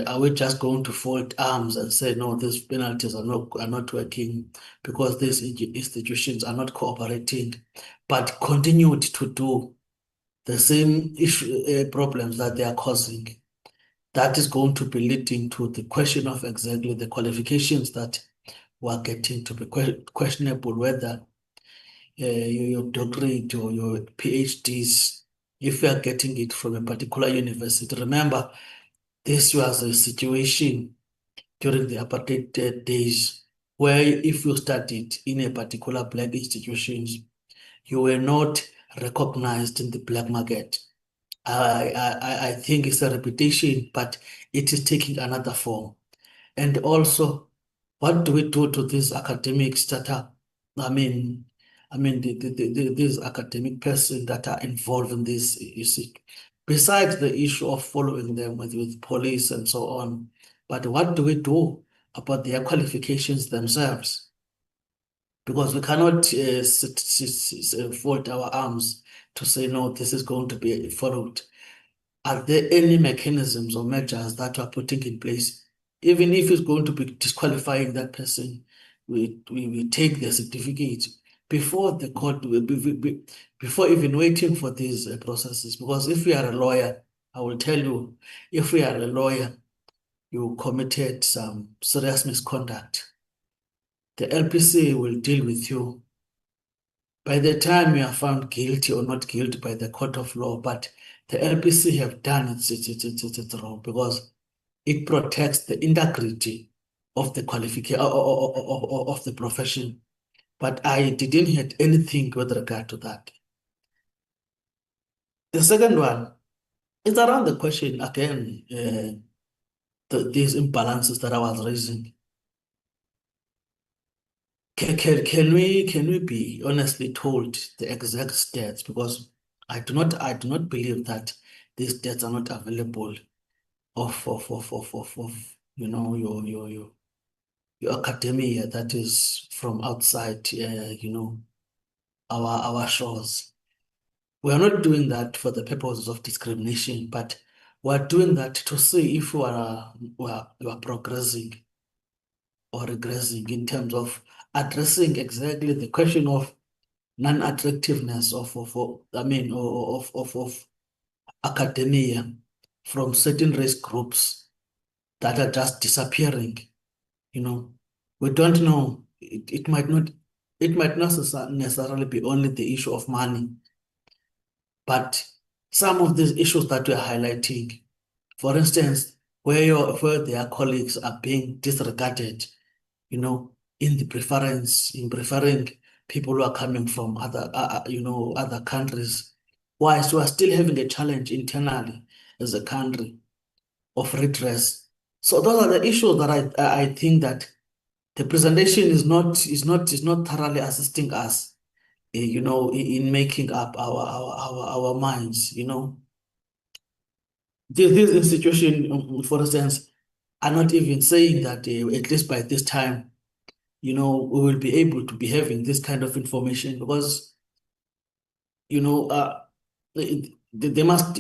C: are we just going to fold arms and say, no, these penalties are not working because these institutions are not cooperating, but continued to do the same problems that they are causing? That is going to be leading to the question of exactly the qualifications that we are getting to be questionable, whether your doctorate or your PhDs, if you are getting it from a particular university. Remember, this was a situation during the apartheid days where if you studied in a particular black institutions, you were not recognized in the black market I think it's a repetition, but it is taking another form. And also, what do we do to these academics that are, these academic persons that are involved in this, you see, besides the issue of following them with police and so on, but what do we do about their qualifications themselves? Because we cannot fold our arms to say, no, this is going to be followed. Are there any mechanisms or measures that we are putting in place? Even if it's going to be disqualifying that person, we take the certificate before the court, before even waiting for these processes. Because if we are a lawyer, I will tell you, if we are a lawyer, you committed some serious misconduct, the LPC will deal with you. By the time you are found guilty or not guilty by the court of law, but the LPC have done it's wrong because it protects the integrity of the qualification of the profession. But I didn't hear anything with regard to that. The second one is around the question again, these imbalances that I was raising. Can we be honestly told the exact stats? Because I do not believe that these stats are not available of your academia that is from outside our shores. We are not doing that for the purposes of discrimination, but we are doing that to see if we are progressing or regressing in terms of addressing exactly the question of non-attractiveness of academia from certain race groups that are just disappearing. We don't know. It might not necessarily be only the issue of money, but some of these issues that we're highlighting, for instance, where their colleagues are being disregarded, in preferring people who are coming from other countries, whilst we are still having a challenge internally as a country of redress. So those are the issues that I think that the presentation is not thoroughly assisting us, in making up our minds. This institution, for instance, are not even saying that at least by this time, we will be able to be having this kind of information because, you must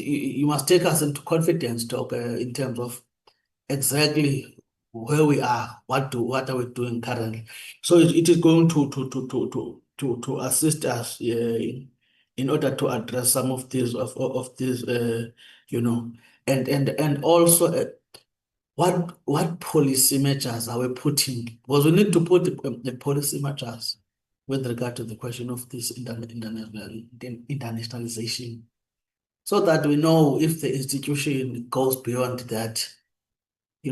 C: take us into confidence talk in terms of exactly where we are, what are we doing currently. So it is going to assist us in order to address some of these and also what policy measures are we putting? Because we need to put the policy measures with regard to the question of this internationalization, so that we know if the institution goes beyond that. We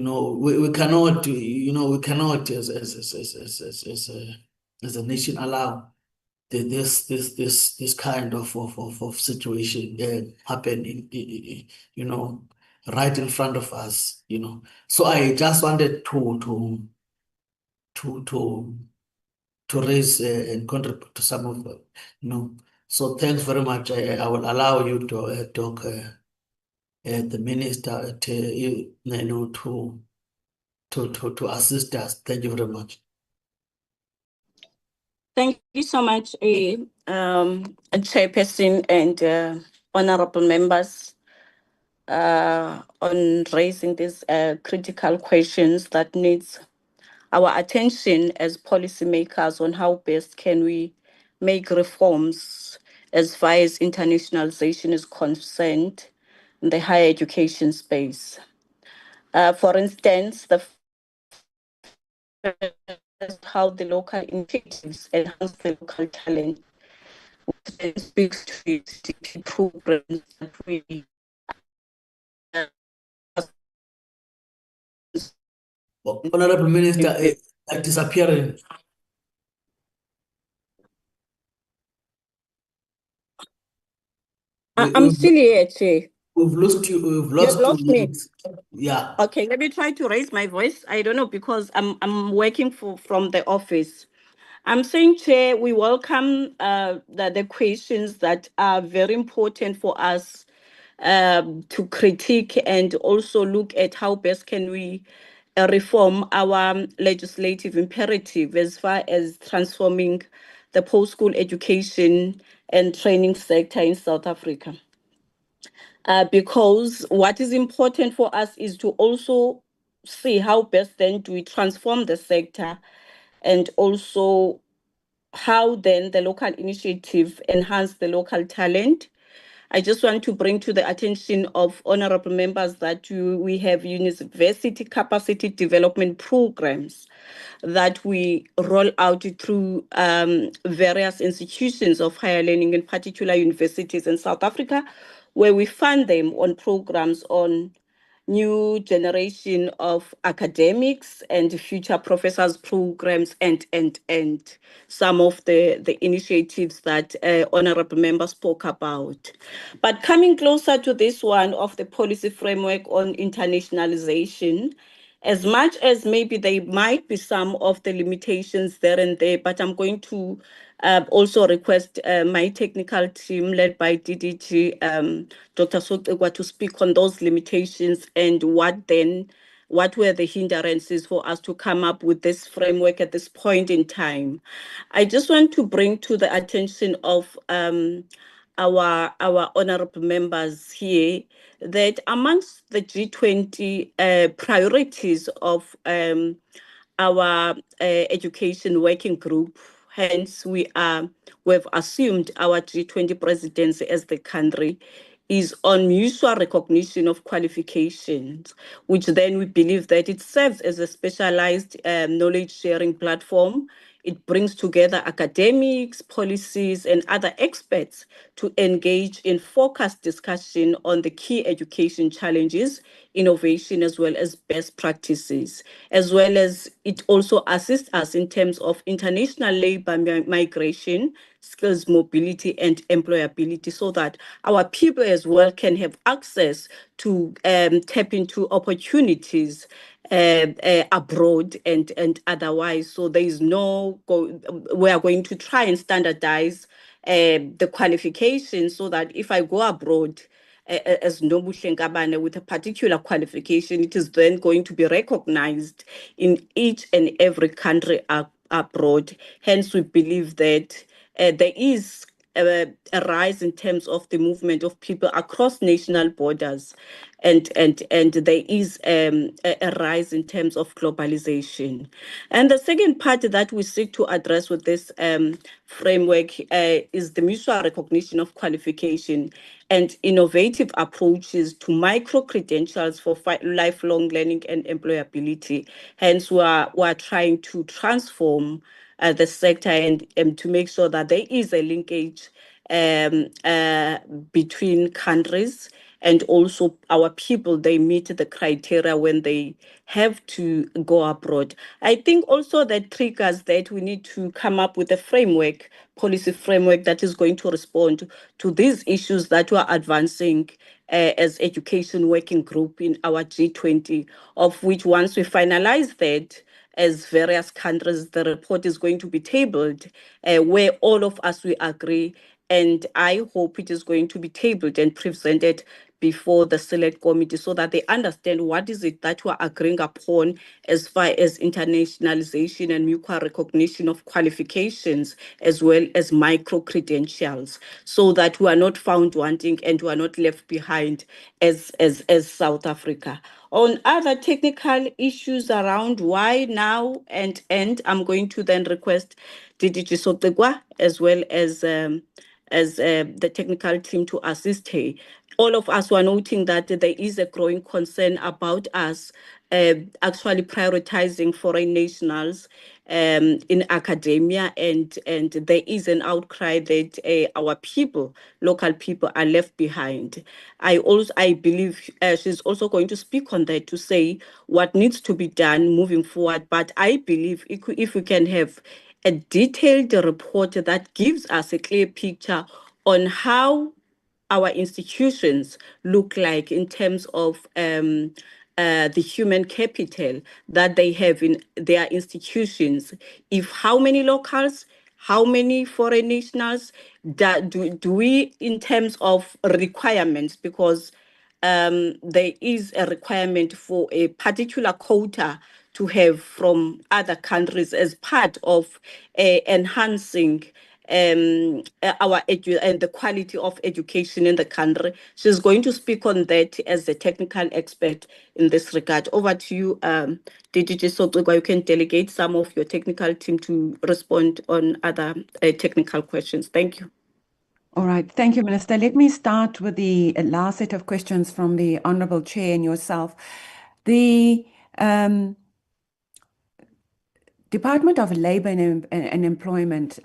C: cannot, as a nation allow this kind of situation happen right in front of us. So I just wanted to raise and contribute to some of them. So thanks very much. I will allow you to talk. The minister to assist us. Thank you very much.
B: Thank you so much, Chairperson and honorable members, on raising these critical questions that needs our attention as policymakers on how best can we make reforms as far as internationalization is concerned in the higher education space. For instance, how the local initiatives enhance the local talent, which then speaks to the programs that we
C: Honorable Minister, disappearing.
B: I'm still here, Chair.
C: We've lost you. We've
B: You've
C: lost 2
B: lost me.
C: minutes. Yeah.
B: Okay, let me try to raise my voice. I don't know because I'm working from the office. I'm saying, Chair, we welcome the questions that are very important for us to critique and also look at how best can we reform our legislative imperative as far as transforming the post-school education and training sector in South Africa. Because what is important for us is to also see how best then do we transform the sector, and also how then the local initiative enhance the local talent. I just want to bring to the attention of honorable members that we have university capacity development programs that we roll out through various institutions of higher learning, in particular universities in South Africa, where we fund them on programs on new generation of academics and future professors programs, and some of the initiatives that honorable member spoke about. But coming closer to this one of the policy framework on internationalization, as much as maybe there might be some of the limitations there and there, but I'm going to also request my technical team led by DDG, Dr. Sotegwa, to speak on those limitations and what were the hindrances for us to come up with this framework at this point in time. I just want to bring to the attention of our honorable members here that amongst the G20 priorities of our education working group, hence we've assumed our G20 presidency as the country, is on mutual recognition of qualifications, which then we believe that it serves as a specialized knowledge sharing platform. It brings together academics, policies, and other experts to engage in focused discussion on the key education challenges, innovation, as well as best practices, as well as it also assists us in terms of international labor migration, skills mobility, and employability, so that our people as well can have access to tap into opportunities abroad and otherwise. So there is we are going to try and standardize the qualifications so that if I go abroad as Nobuhle Nkabane with a particular qualification, it is then going to be recognized in each and every country abroad. Hence, we believe that there is a rise in terms of the movement of people across national borders, and there is a rise in terms of globalization. And the second part that we seek to address with this framework is the mutual recognition of qualification and innovative approaches to micro-credentials for lifelong learning and employability. Hence, we are trying to transform the sector and to make sure that there is a linkage between countries, and also our people, they meet the criteria when they have to go abroad. I think also that triggers that we need to come up with a framework, policy framework that is going to respond to these issues that we are advancing as education working group in our G20, of which once we finalize that, as various countries, the report is going to be tabled where all of us will agree. And I hope it is going to be tabled and presented before the select committee so that they understand what is it that we're agreeing upon as far as internationalization and mutual recognition of qualifications, as well as micro-credentials, so that we are not found wanting and we are not left behind as South Africa. On other technical issues around why now and I'm going to then request DDG Sotegwa as well as the technical team to assist her. All of us were noting that there is a growing concern about us actually prioritizing foreign nationals in academia, and there is an outcry that our people, local people, are left behind. I believe she's also going to speak on that to say what needs to be done moving forward. But I believe if we can have a detailed report that gives us a clear picture on how our institutions look like in terms of the human capital that they have in their institutions. If how many locals, how many foreign nationals do we, in terms of requirements, because there is a requirement for a particular quota to have from other countries as part of enhancing our and the quality of education in the country. She's going to speak on that as a technical expert in this regard. Over to you, DGG Sotogwa. You can delegate some of your technical team to respond on other technical questions. Thank you.
F: All right, thank you, Minister. Let me start with the last set of questions from the Honourable Chair and yourself. The Department of Labour and Employment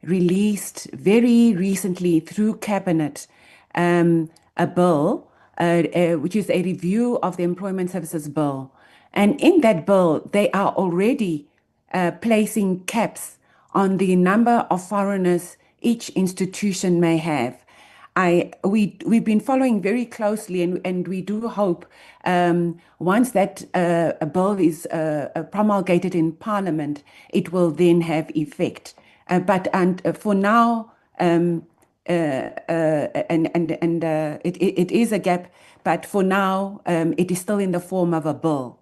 F: released very recently through Cabinet a bill, which is a review of the Employment Services Bill. And in that bill, they are already placing caps on the number of foreigners each institution may have. We've been following very closely, and we do hope once that a bill is promulgated in Parliament, it will then have effect. But for now, it is a gap. But for now, it is still in the form of a bill.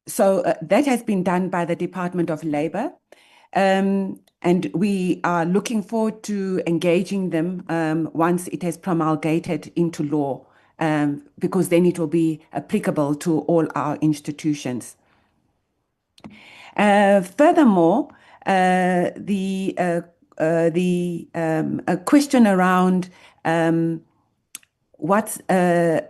F: So that has been done by the Department of Labour. And we are looking forward to engaging them once it has promulgated into law, because then it will be applicable to all our institutions. Furthermore, the question around what's the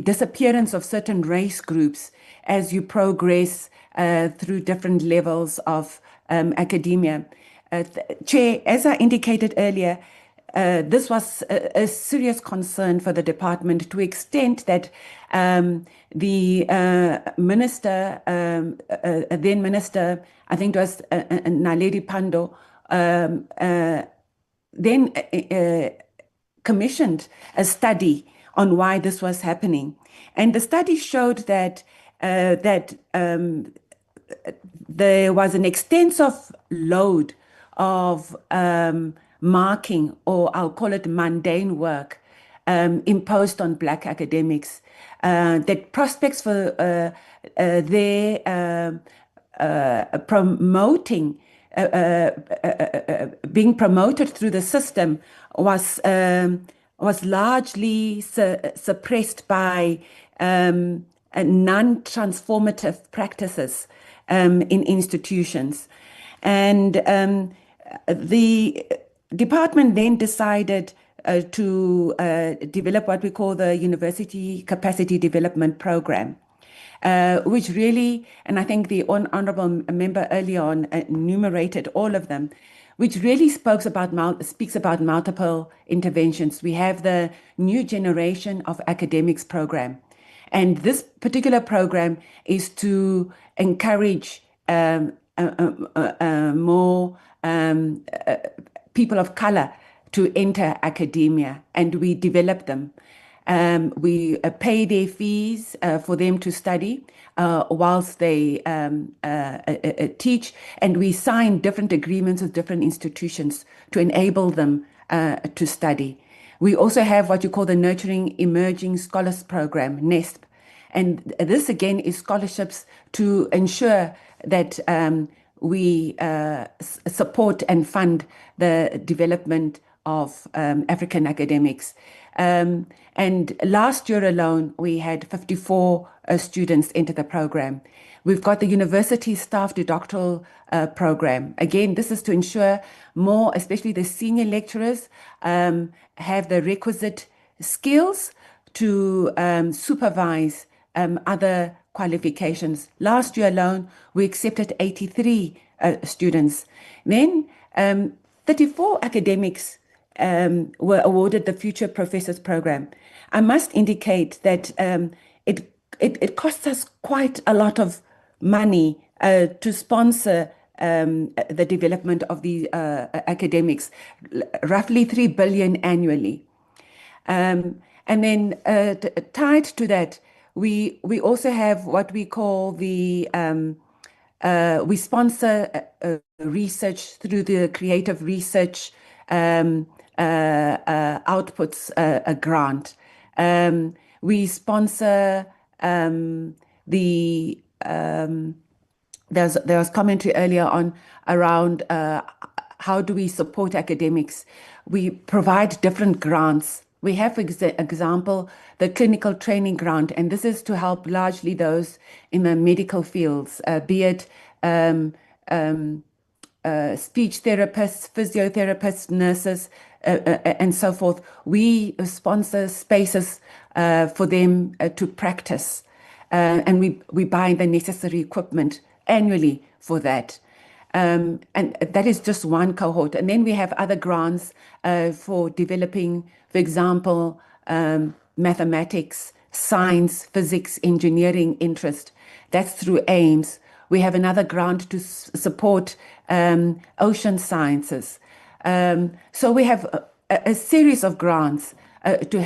F: disappearance of certain race groups as you progress through different levels of academia. Chair, as I indicated earlier, this was a serious concern for the department, to the extent that the minister, then minister, I think it was Naledi Pandor, then commissioned a study on why this was happening. And the study showed that there was an extensive load of marking, or I'll call it mundane work, imposed on Black academics, that prospects for their promoting, being promoted through the system was largely suppressed by non-transformative practices in institutions. And the department then decided to develop what we call the University Capacity Development Program, which really, and I think the honourable member earlier on enumerated all of them, which really speaks about multiple interventions. We have the New Generation of Academics program. And this particular program is to encourage more people of color to enter academia, and we develop them. We pay their fees for them to study whilst they teach, and we sign different agreements with different institutions to enable them to study. We also have what you call the Nurturing Emerging Scholars Program, NESP. And this again is scholarships to ensure that we support and fund the development of African academics. And last year alone, we had 54 students enter the program. We've got the university staff to doctoral program. Again, this is to ensure more, especially the senior lecturers, have the requisite skills to supervise other qualifications. Last year alone, we accepted 83 students. Then 34 academics were awarded the Future Professors Program. I must indicate that it costs us quite a lot of money to sponsor the development of the academics, roughly 3 billion annually. And then tied to that, we also have what we call the we sponsor research through the creative research outputs grant. We sponsor the there was commentary earlier on around how do we support academics. We provide different grants. We have, for example, the clinical training grant, and this is to help largely those in the medical fields, be it speech therapists, physiotherapists, nurses, and so forth. We sponsor spaces for them to practice, and we buy the necessary equipment annually for that. And that is just one cohort. And then we have other grants for developing, for example, mathematics, science, physics, engineering interest. That's through AIMS. We have another grant to support ocean sciences. So we have a series of grants to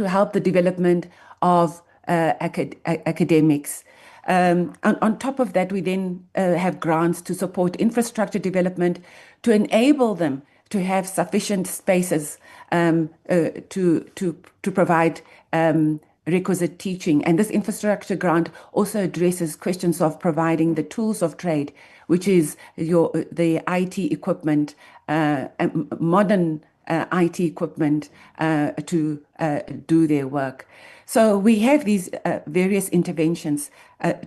F: help the development of academics. On top of that, we then have grants to support infrastructure development to enable them to have sufficient spaces to provide requisite teaching. And this infrastructure grant also addresses questions of providing the tools of trade, which is the IT equipment, modern IT equipment to do their work. So we have these various interventions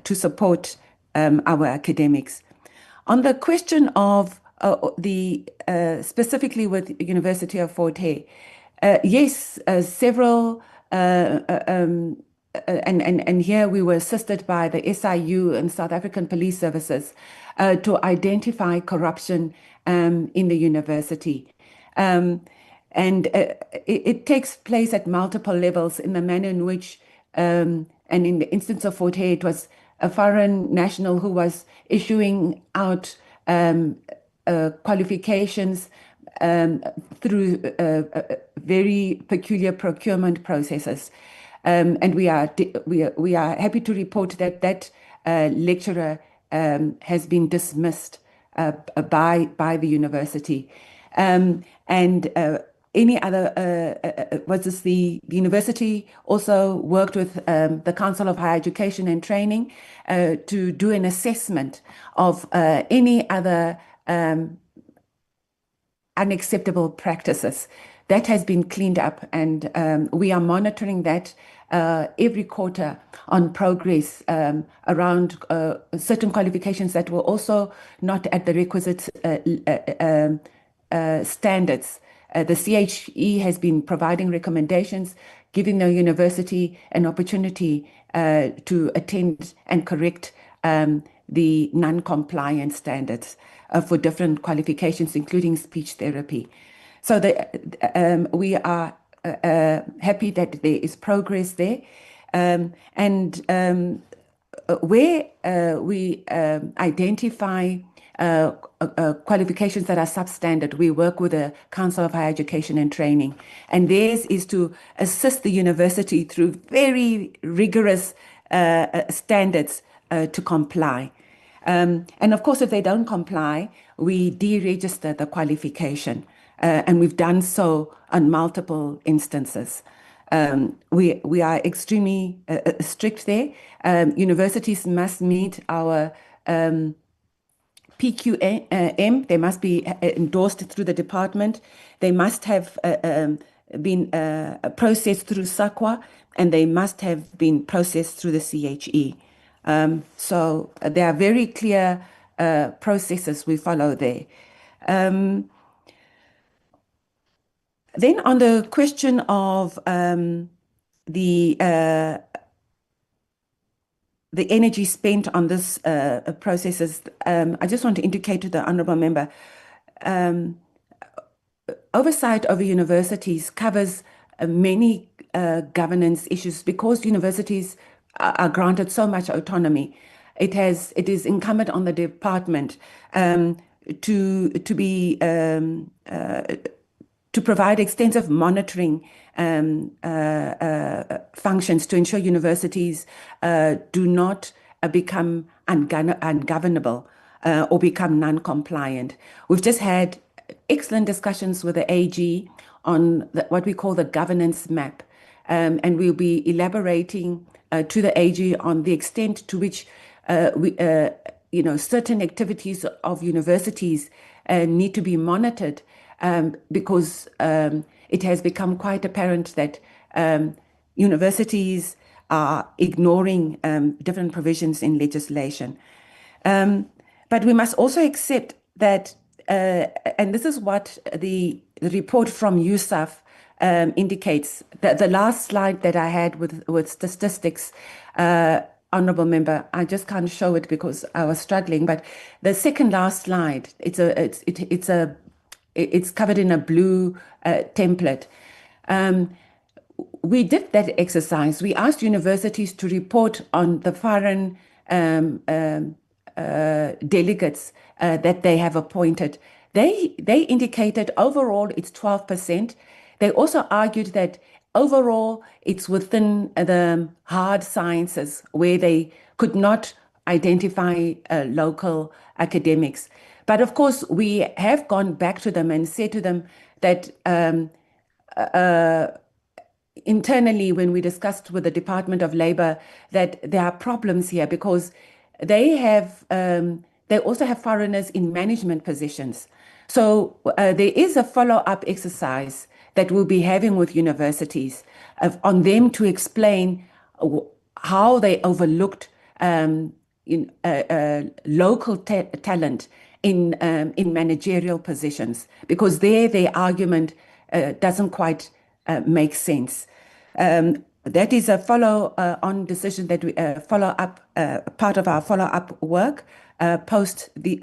F: to support our academics. On the question of specifically with University of Fort Hare, yes, several, and here we were assisted by the SIU and South African Police Services to identify corruption in the university. And it takes place at multiple levels in the manner in which, and in the instance of Fort Hare, it was a foreign national who was issuing out qualifications through very peculiar procurement processes. And we are happy to report that that lecturer has been dismissed by the university. Any other, the university also worked with the Council of Higher Education and Training to do an assessment of any other unacceptable practices. That has been cleaned up, and we are monitoring that every quarter on progress around certain qualifications that were also not at the requisite standards. The CHE has been providing recommendations, giving the university an opportunity to attend and correct the non-compliant standards for different qualifications, including speech therapy. So we are happy that there is progress there. Where we identify qualifications that are substandard, we work with the Council of Higher Education and Training, and theirs is to assist the university through very rigorous standards to comply. And of course, if they don't comply, we deregister the qualification, and we've done so on multiple instances. We are extremely strict there. Universities must meet our PQM, they must be endorsed through the department. They must have been processed through SAQA, and they must have been processed through the CHE. So there are very clear processes we follow there. Then on the question of the energy spent on this processes, I just want to indicate to the honourable member, oversight over universities covers many governance issues because universities are granted so much autonomy. it is incumbent on the department to provide extensive monitoring functions to ensure universities do not become ungovernable or become non-compliant. We've just had excellent discussions with the AG on what we call the governance map, and we'll be elaborating to the AG on the extent to which certain activities of universities need to be monitored, because it has become quite apparent that universities are ignoring different provisions in legislation. But we must also accept that, and this is what the report from USAF indicates, that the last slide that I had with statistics, Honourable Member, I just can't show it because I was struggling, but the second last slide, it's covered in a blue template. We did that exercise. We asked universities to report on the foreign delegates that they have appointed. They indicated overall it's 12%. They also argued that overall it's within the hard sciences where they could not identify local academics. But of course, we have gone back to them and said to them that internally, when we discussed with the Department of Labour, that there are problems here because they also have foreigners in management positions. So there is a follow-up exercise that we'll be having with universities on them to explain how they overlooked local talent in managerial positions, because their argument doesn't quite make sense. That is a follow-on decision that we follow up, part of our follow-up work post the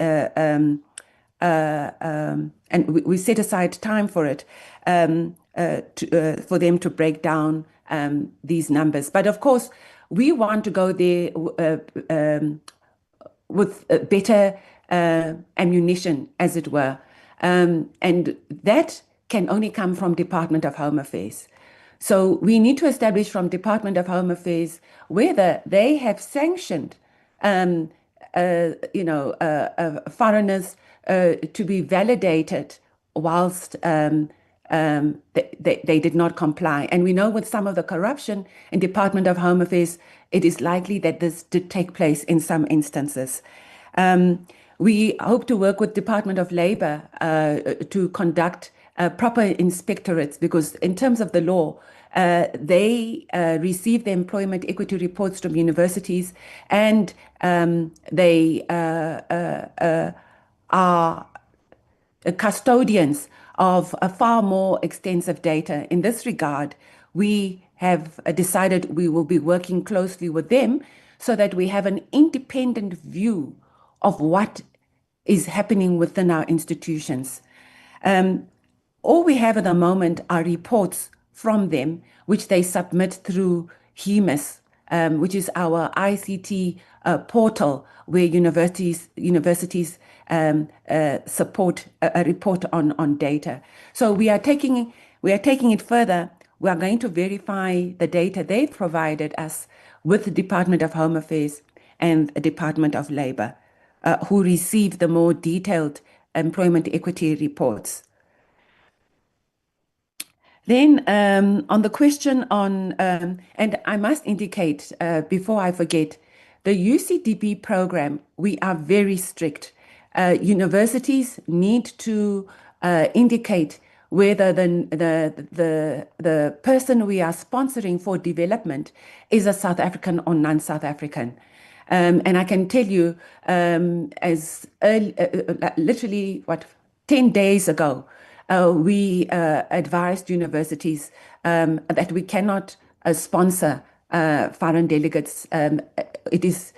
F: and we set aside time for it for them to break down these numbers. But of course, we want to go there with better ammunition, as it were, and that can only come from Department of Home Affairs. So we need to establish from Department of Home Affairs whether they have sanctioned, foreigners to be validated whilst they did not comply. And we know with some of the corruption in Department of Home Affairs, it is likely that this did take place in some instances. We hope to work with Department of Labour to conduct proper inspectorates, because in terms of the law, they receive the employment equity reports from universities, and they are custodians of a far more extensive data. In this regard, we have decided we will be working closely with them so that we have an independent view of what is happening within our institutions. All we have at the moment are reports from them, which they submit through HEMIS, which is our ICT portal, where universities support a report on data. So we are taking it further. We are going to verify the data they've provided us with the Department of Home Affairs and the Department of Labour, who receive the more detailed employment equity reports. Then on the question on, and I must indicate before I forget, the UCDP program, we are very strict. Universities need to indicate whether the person we are sponsoring for development is a South African or non-South African. And I can tell you, as early, literally, 10 days ago, we advised universities that we cannot sponsor foreign delegates. These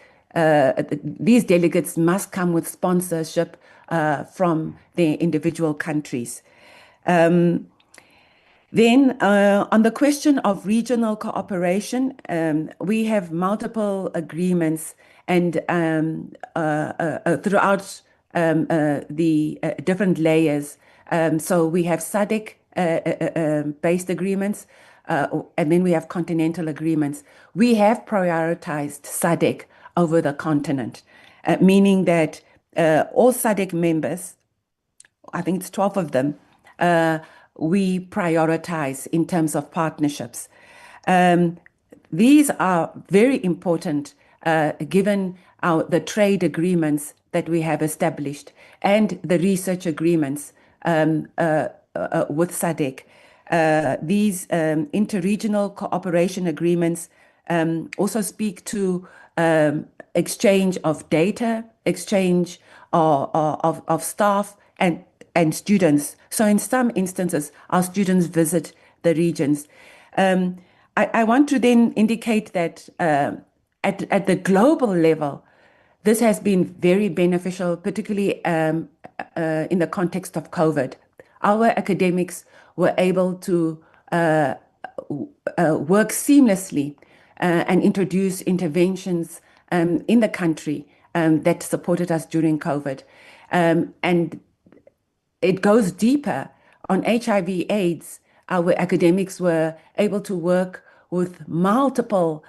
F: delegates must come with sponsorship from their individual countries. Then on the question of regional cooperation, we have multiple agreements, and throughout the different layers. So we have SADC based agreements, and then we have continental agreements. We have prioritized SADC over the continent, meaning that all SADC members, I think it's 12 of them, we prioritize in terms of partnerships. These are very important given the trade agreements that we have established and the research agreements with SADC. These interregional cooperation agreements also speak to exchange of data, exchange of staff and students. So in some instances, our students visit the regions. I want to then indicate that at the global level, this has been very beneficial, particularly in the context of COVID. Our academics were able to work seamlessly and introduce interventions in the country that supported us during COVID. And it goes deeper. On HIV/AIDS, our academics were able to work with multiple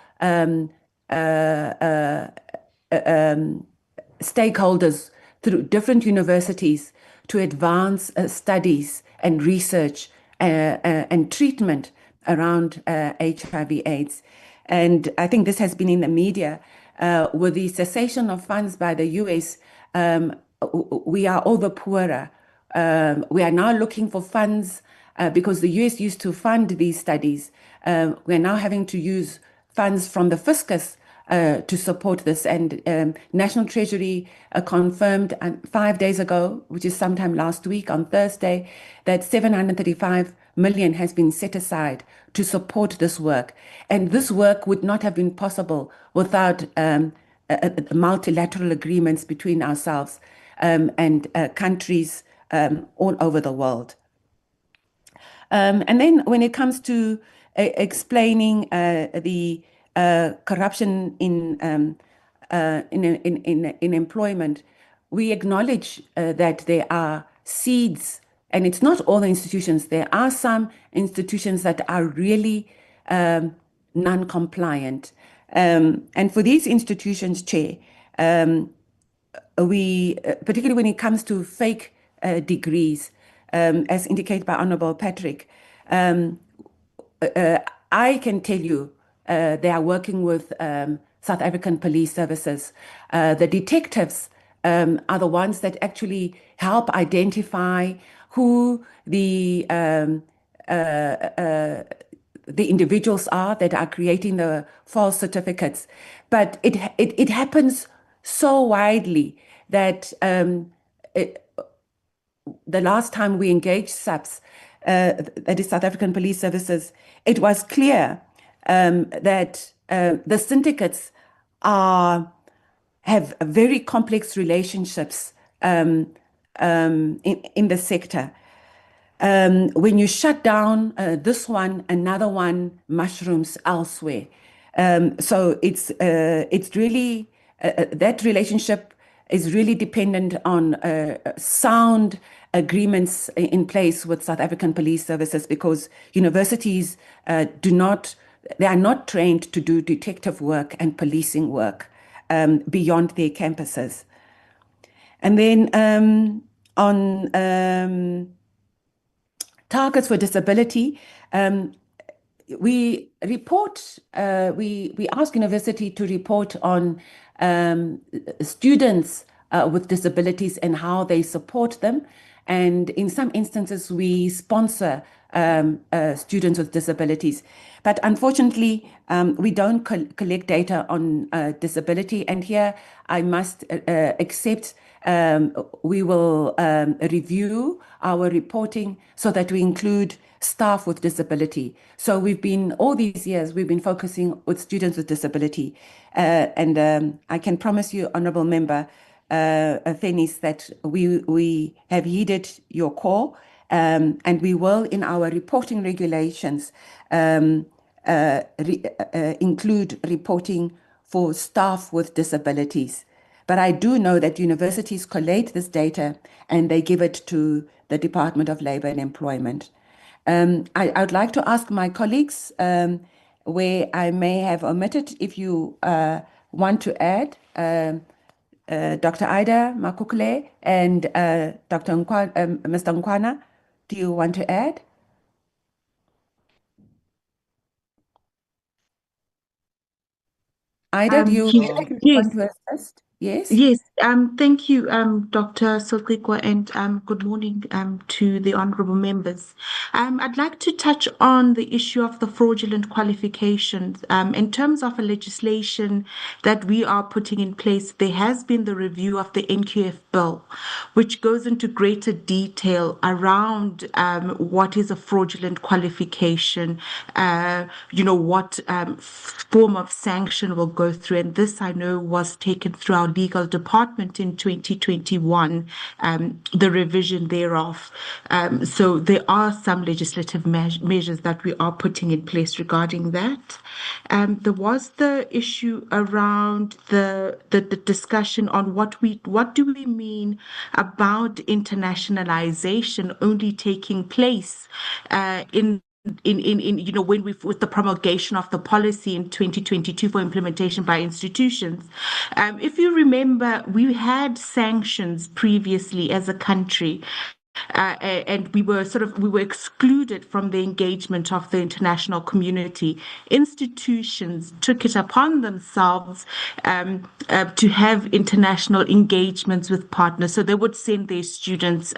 F: stakeholders through different universities to advance studies and research and treatment around HIV/AIDS. And I think this has been in the media. With the cessation of funds by the US, we are all the poorer. We are now looking for funds because the US used to fund these studies. We're now having to use funds from the fiscus to support this. And National Treasury confirmed 5 days ago, which is sometime last week on Thursday, that 735 million has been set aside to support this work. And this work would not have been possible without multilateral agreements between ourselves and countries all over the world. And then when it comes to explaining the corruption in employment, we acknowledge that there are seeds, and it's not all the institutions. There are some institutions that are really non-compliant. And for these institutions, Chair, we, particularly when it comes to fake degrees, as indicated by Honorable Patrick, I can tell you they are working with South African police services. The detectives are the ones that actually help identify who the individuals are that are creating the false certificates. But it happens so widely that the last time we engaged SAPS, that is South African Police Services, it was clear that the syndicates have very complex relationships in the sector. When you shut down this one, another one mushrooms elsewhere. So it's really, that relationship is really dependent on sound agreements in place with South African Police Services, because universities they are not trained to do detective work and policing work beyond their campuses. And then on targets for disability, we ask university to report on students with disabilities and how they support them. And in some instances, we sponsor students with disabilities. But unfortunately, we don't collect data on disability. And here I must accept we will review our reporting so that we include staff with disability. So all these years, we've been focusing with students with disability. And I can promise you, Honourable Member Fennis, that we have heeded your call, and we will, in our reporting regulations, include reporting for staff with disabilities. But I do know that universities collate this data and they give it to the Department of Labor and Employment. I'd like to ask my colleagues where I may have omitted, if you want to add, Dr. Ida Makukule and Mr. Nkwana, do you want to add? Ida, do you
H: Yes,
F: want to assist? Yes?
H: yes. Thank you, Dr. Sotikwa, and good morning to the honorable members. I'd like to touch on the issue of the fraudulent qualifications. In terms of a legislation that we are putting in place, there has been the review of the NQF bill, which goes into greater detail around what is a fraudulent qualification, what form of sanction will go through. And this, I know, was taken through our legal department in 2021, the revision thereof. So there are some legislative measures that we are putting in place regarding that. There was the issue around the discussion on what do we mean about internationalization only taking place in when we with the promulgation of the policy in 2022 for implementation by institutions. If you remember, we had sanctions previously as a country. And we were excluded from the engagement of the international community. Institutions took it upon themselves to have international engagements with partners. So they would send their students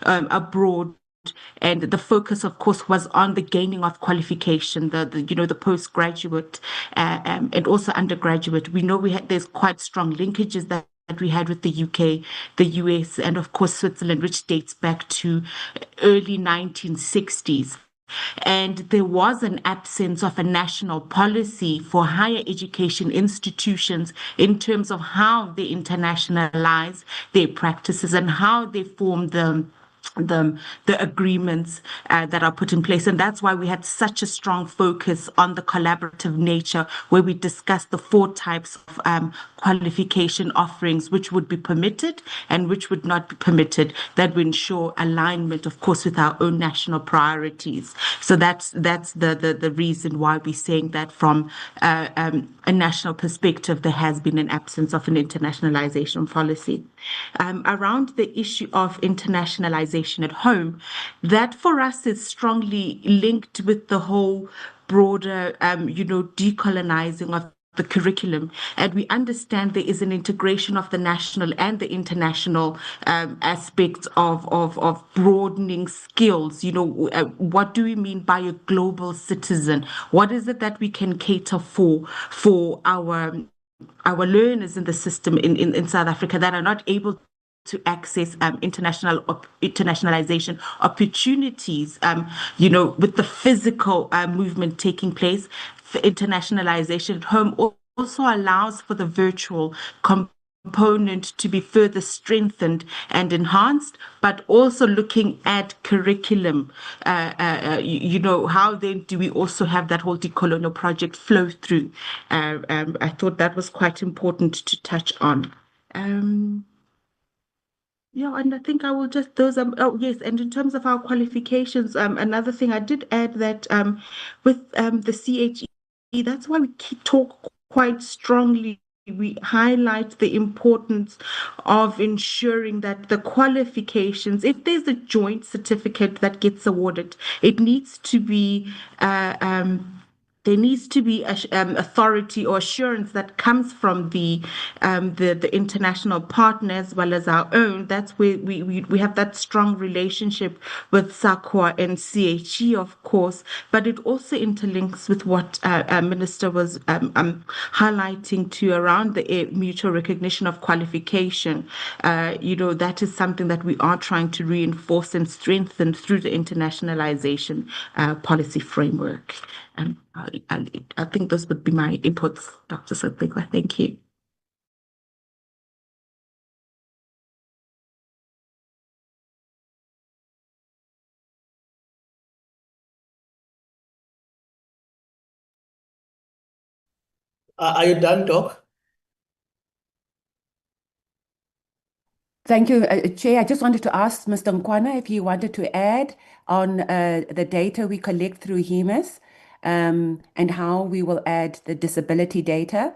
H: abroad. And the focus, of course, was on the gaining of qualification, the postgraduate and also undergraduate. We know there's quite strong linkages that we had with the UK, the US, and of course Switzerland, which dates back to early 1960s. And there was an absence of a national policy for higher education institutions in terms of how they internationalize their practices and how they form the agreements that are put in place. And that's why we had such a strong focus on the collaborative nature, where we discussed the 4 types of qualification offerings, which would be permitted and which would not be permitted, that would ensure alignment, of course, with our own national priorities. So that's the reason why we're saying that from a national perspective, there has been an absence of an internationalization policy. Around the issue of internationalization at home, that for us is strongly linked with the whole broader, decolonizing of the curriculum. And we understand there is an integration of the national and the international aspects of broadening skills. What do we mean by a global citizen? What is it that we can cater for our learners in the system in South Africa that are not able to access internationalization opportunities, with the physical movement taking place. Internationalization at home also allows for the virtual component to be further strengthened and enhanced, but also looking at curriculum, how then do we also have that whole decolonial project flow through? I thought that was quite important to touch on. Yeah, and I think I will just yes, and in terms of our qualifications, another thing I did add that with the CHE, that's why we talk quite strongly. We highlight the importance of ensuring that the qualifications, if there's a joint certificate that gets awarded, it needs to be there needs to be authority or assurance that comes from the international partner as well as our own. That's where we have that strong relationship with SAQA and CHE, of course, but it also interlinks with what Minister was highlighting to around the mutual recognition of qualification. That is something that we are trying to reinforce and strengthen through the internationalization policy framework. I think those would be my inputs, Dr. Sotikwa. Thank you.
C: Are you done, Doc?
F: Thank you, Chair. I just wanted to ask Mr. Nkwana if he wanted to add on the data we collect through HEMIS and how we will add the disability data.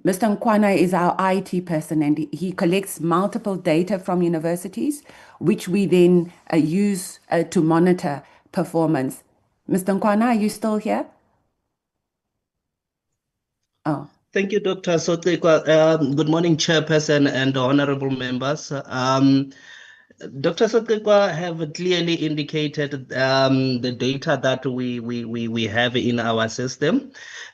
F: Mr. Nkwana is our IT person and he collects multiple data from universities, which we then use to monitor performance. Mr. Nkwana, are you still here? Oh.
K: Thank you, Dr. Sotekwa. Good morning, Chairperson and honorable members. Dr. Sotekwa have clearly indicated the data that we have in our system.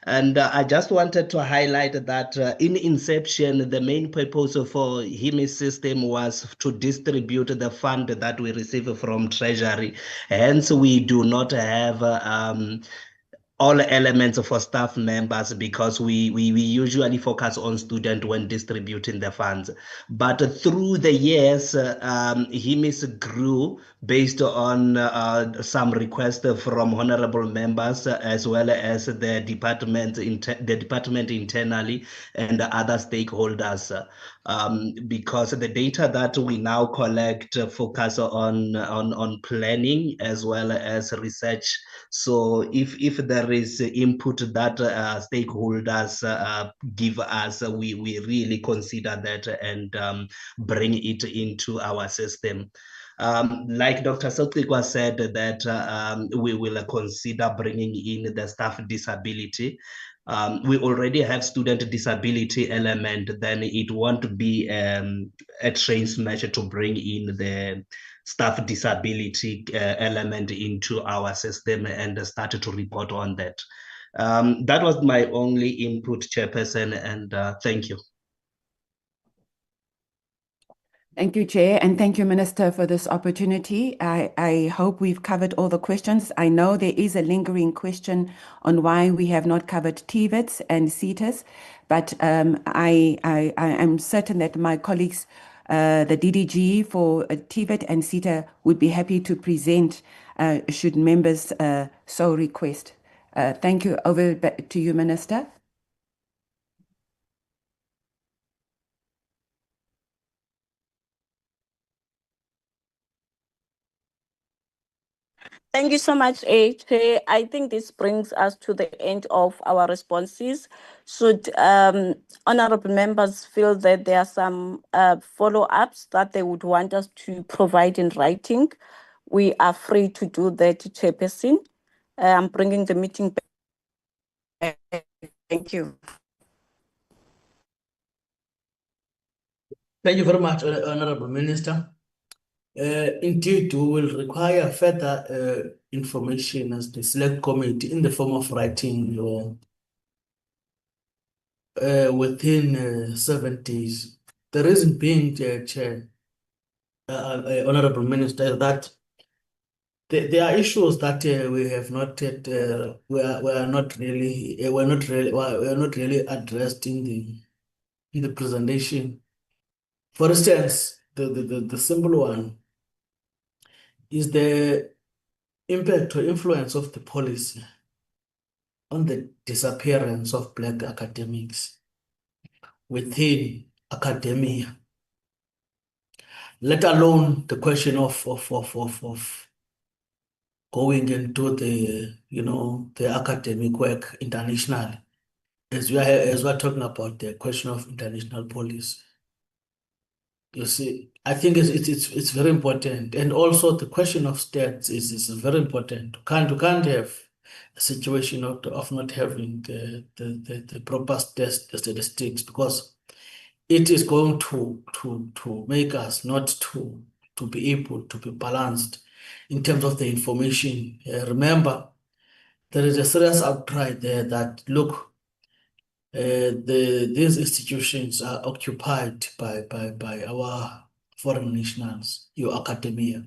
K: And I just wanted to highlight that in inception, the main purpose for HEMIS system was to distribute the fund that we receive from Treasury. Hence, we do not have all elements for staff members because we usually focus on student when distributing the funds. But through the years, HEMIS grew based on some requests from honorable members as well as the department internally and other stakeholders. Because the data that we now collect focus on planning as well as research. So if there is input that stakeholders give us, we really consider that and bring it into our system. Like Dr. Sotikwa said that we will consider bringing in the staff disability. We already have student disability element, then it won't be a trace measure to bring in the staff disability element into our system and start to report on that. That was my only input, Chairperson, and thank you.
F: Thank you, Chair, and thank you, Minister, for this opportunity. I hope we've covered all the questions. I know there is a lingering question on why we have not covered TVETs and CETAs, but I am certain that my colleagues, the DDG for TVET and CETA, would be happy to present should members so request. Thank you. Over to you, Minister.
B: Thank you so much, Chair. I think this brings us to the end of our responses. Should honorable members feel that there are some follow-ups that they would want us to provide in writing, we are free to do that, Chairperson. I'm bringing the meeting back. Thank you.
C: Thank you very much, Honorable Minister. Indeed, we will require further information as the select committee in the form of writing within 7 days. The reason being, Chair, Honorable Minister, that there are issues that we have not yet, we are not really addressed in the presentation. For instance, the simple one is the impact or influence of the policy on the disappearance of Black academics within academia, let alone the question of going into the academic work internationally, as we're talking about the question of international policy. You see, I think it's very important, and also the question of stats is very important. You can't have a situation of not having the proper statistics, because it is going to make us not to be able to be balanced in terms of the information. Remember, there is a serious outcry there that look, these institutions are occupied by our foreign nationals, your academia.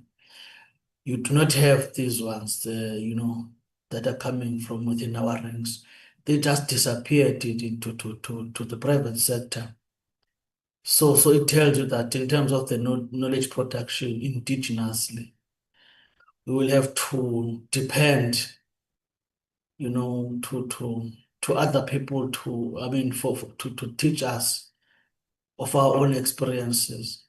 C: You do not have these ones, that are coming from within our ranks. They just disappeared into to the private sector. So it tells you that in terms of the knowledge production indigenously, we will have to depend to other people to teach us of our own experiences.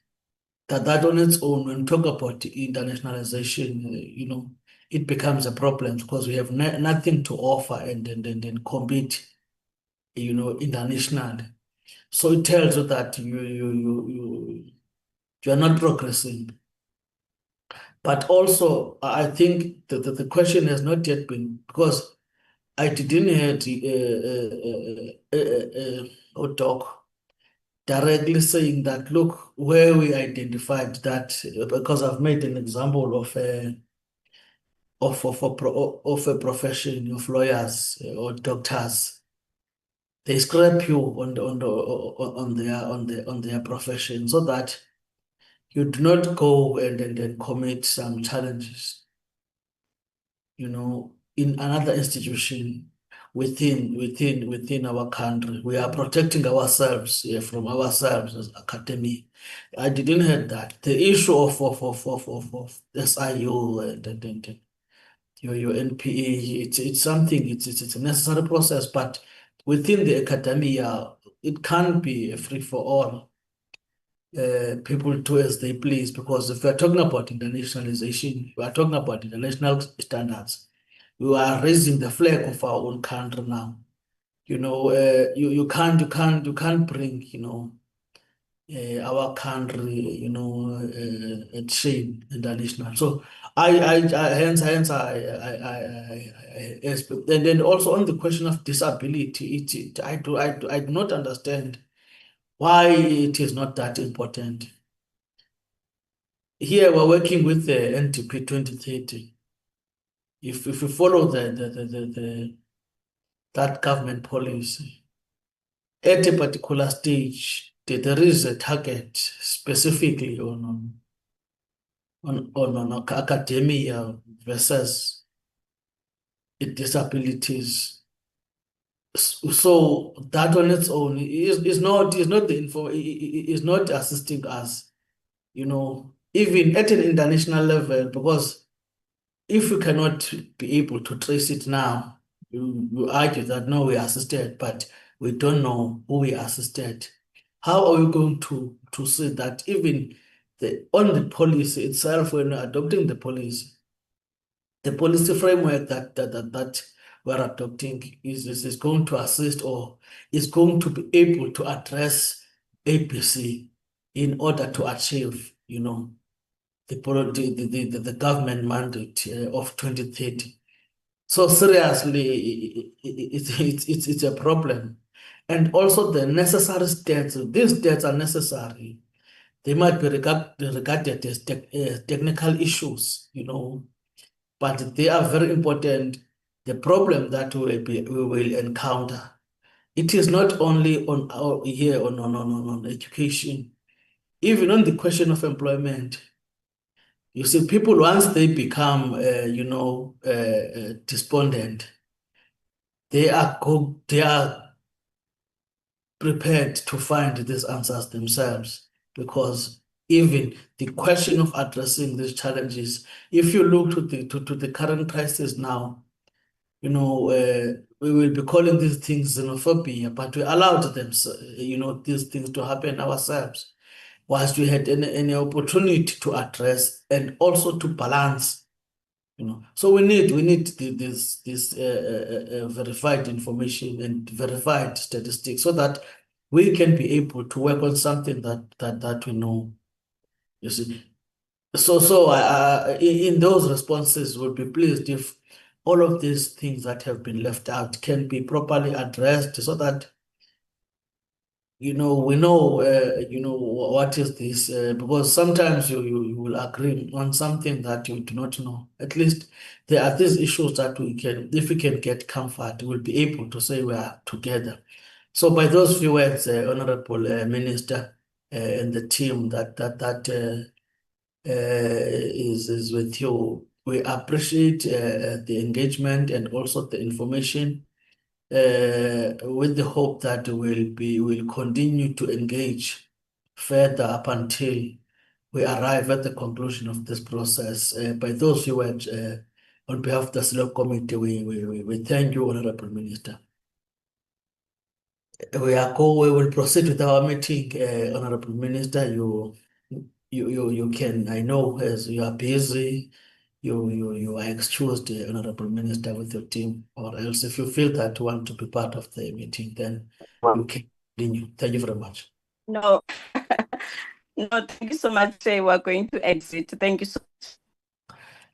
C: That on its own, when we talk about internationalization, it becomes a problem because we have nothing to offer and compete, internationally. So it tells you that you are not progressing. But also, I think that the question has not yet been, because I didn't hear or talk directly saying that, look, where we identified that, because I've made an example of a profession of lawyers or doctors. They scrap you on their profession so that you do not go and commit some challenges, in another institution within our country. We are protecting ourselves from ourselves as academy. I didn't hear that. The issue of SIU and your NPA, it's something, it's a necessary process, but within the academia, it can't be a free for all. People do as they please, because if we're talking about internationalization, we are talking about international standards. We are raising the flag of our own country now. You can't bring, our country, at shame international. So hence I expect. And then also on the question of disability, I do not understand why it is not that important. Here we're working with the NDP 2030. If we follow that government policy, at a particular stage, there is a target specifically on academia versus disabilities. So that on its own is not the info, is not assisting us, even at an international level, because if you cannot be able to trace it now, you argue that no, we assisted, but we don't know who we assisted. How are we going to say that even on the policy itself, when we're adopting the policy framework that we're adopting is going to assist or is going to be able to address ABC in order to achieve, the government mandate of 2030. So seriously, it's a problem. And also the necessary steps, these steps are necessary. They might be regarded as technical issues, but they are very important. The problem that we will encounter, it is not only on our here on education, even on the question of employment. You see, people, once they become, despondent, they are prepared to find these answers themselves, because even the question of addressing these challenges, if you look to the current crisis now, we will be calling these things xenophobia, but we allowed them, these things to happen ourselves, whilst we had any opportunity to address and also to balance. So we need this verified information and verified statistics so that we can be able to work on something that we know. You see, so in those responses, we'll be pleased if all of these things that have been left out can be properly addressed so that we know, what is this? Because sometimes you will agree on something that you do not know. At least there are these issues that if we can get comfort, we'll be able to say we are together. So by those few words, Honorable Minister, and the team that is with you, we appreciate the engagement and also the information, with the hope that we'll continue to engage further up until we arrive at the conclusion of this process. By those few words, on behalf of the Select Committee, we thank you, Honorable Minister. We will proceed with our meeting, Honorable Minister. You can, I know, as you are busy, you are excused, Honorable Minister, with your team, or else if you feel that you want to be part of the meeting, then you can continue. Thank you very much.
B: No, no, thank you so much. We're going to exit. Thank you so much.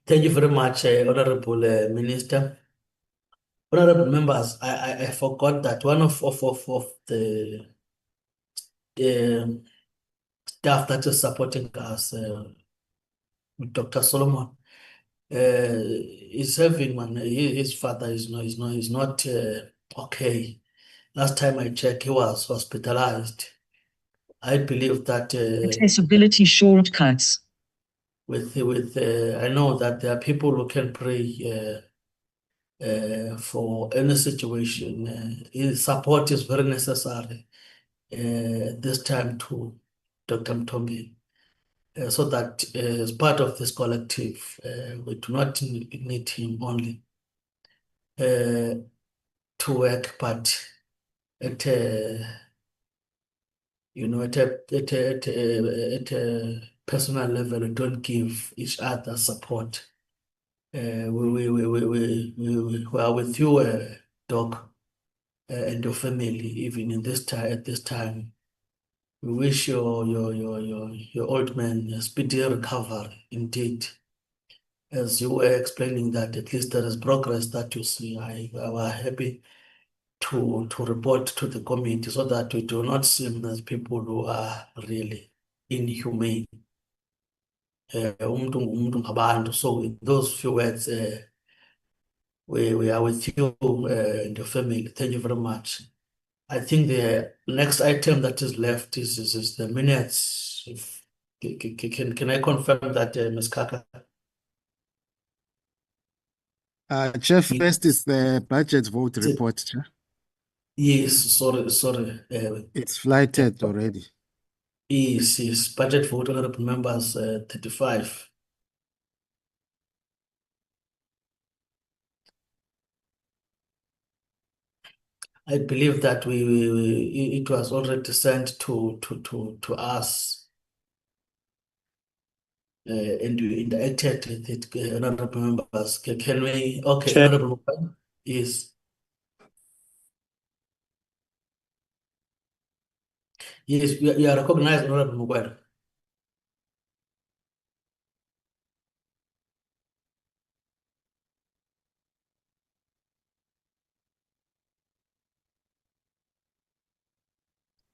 C: Thank you very much, Honorable Minister. Honorable members, I forgot that one of the staff that is supporting us, Dr. Solomon, is having one. His father is not okay. Last time I checked, he was hospitalized. I believe that
L: accessibility shortcuts.
C: With I know that there are people who can pray for any situation. His support is very necessary this time to Dr. Mtombi. So that as part of this collective, we do not need him only to work, but at at a personal level, we don't give each other support. We are with you, Doc, and your family, even in this time. At this time, we wish your old man a speedy recovery. Indeed, as you were explaining that at least there is progress that you see. I was happy to report to the committee so that we do not seem as people who are really inhumane. Umuntu ngumuntu ngabantu. So in those few words, we are with you and your family. Thank you very much. I think the next item that is left is the minutes. Can I confirm that, Ms. Kaka?
A: Chair, first is the budget vote report, Chair.
C: Yes, sorry.
A: It's flighted already.
C: Yes. Budget vote, honorable members, 35. I believe that it was already sent to us, and we interacted with it, honorable members. Can we? Okay,
D: Chair.
C: honorable member. Yes. Yes, you are recognized, honorable Mugwera.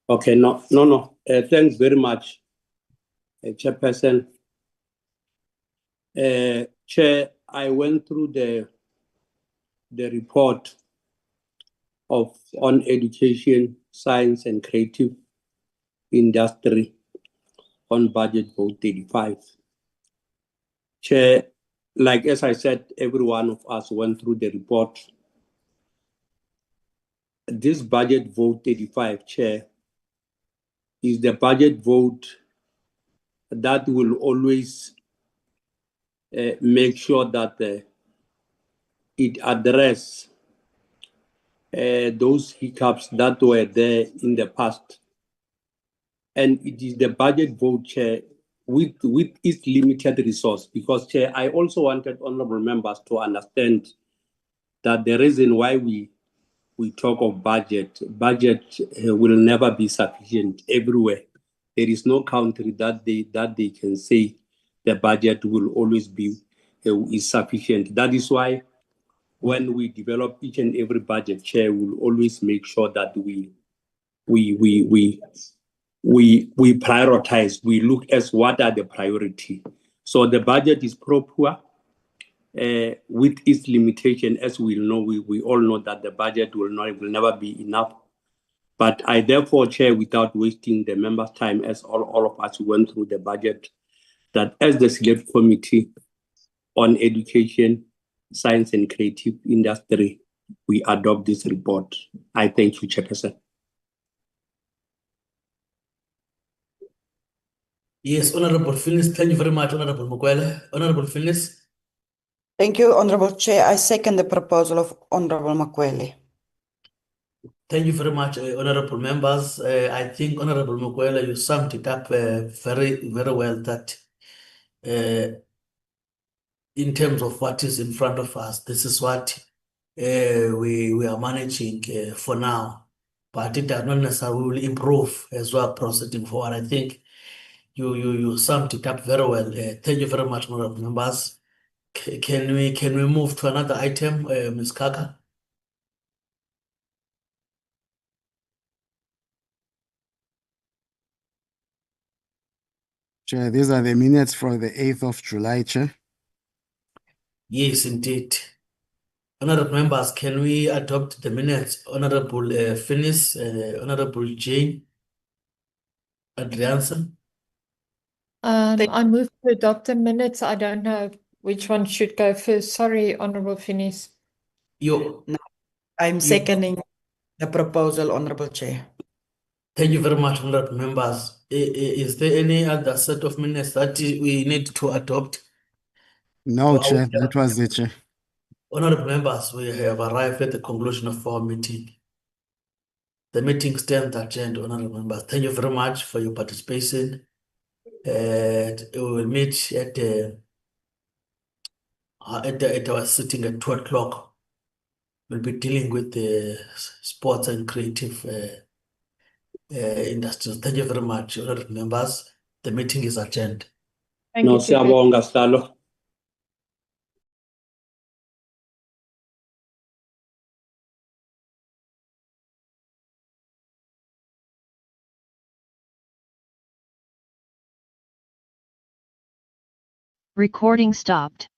D: Okay, no. Thanks very much, Chairperson. Chair, I went through the report on education, science, and creative industry on budget vote 35. Chair, like as I said, every one of us went through the report. This budget vote 35, Chair, is the budget vote that will always make sure that it addresses those hiccups that were there in the past. And it is the budget vote, Chair, with its limited resource. Because, Chair, I also wanted honorable members to understand that the reason why we talk of budget will never be sufficient everywhere. There is no country that they can say the budget will always be is sufficient. That is why when we develop each and every budget, Chair, we'll always make sure that we prioritize. We look as what are the priority. So the budget is proper. With its limitation, as we know, we all know that the budget will never be enough. But I therefore, Chair, without wasting the members' time, as all of us went through the budget, that as the Select Committee on Education, Science and Creative Industry, we adopt this report. I thank you, Chairperson.
C: Yes, Honorable Phyllis, thank you very much, Honorable Mukwele. Honorable Phyllis.
J: Thank you, Honorable Chair. I second the proposal of Honorable Makwele.
C: Thank you very much, honorable members. I think Honorable Mukwela, you summed it up very, very well that in terms of what is in front of us, this is what we are managing for now. But it does not necessarily improve as we are proceeding forward. I think you summed it up very well. Thank you very much, honorable members. Can we move to another item, Ms. Kaka?
A: Chair, these are the minutes for the 8th of July, Chair.
C: Yes, indeed. Honorable members, can we adopt the minutes? Honorable Finis, Honorable Jane Adrianson.
M: I move to adopt the minutes. I don't know which one should go first. Sorry, Honorable Finis.
J: I'm seconding the proposal, Honorable Chair.
C: Thank you very much, honorable members. Is there any other set of minutes that we need to adopt?
A: No, Chair, that was it, Chair.
C: Honorable members, we have arrived at the conclusion of our meeting. The meeting stands adjourned, honorable members. Thank you very much for your participation. We will meet at our sitting at 2 o'clock. We'll be dealing with the sports and creative industries. Thank you very much, honorable members. The meeting is adjourned.
M: Thank you.
D: Siyabonga, Sitalo.
L: Recording stopped.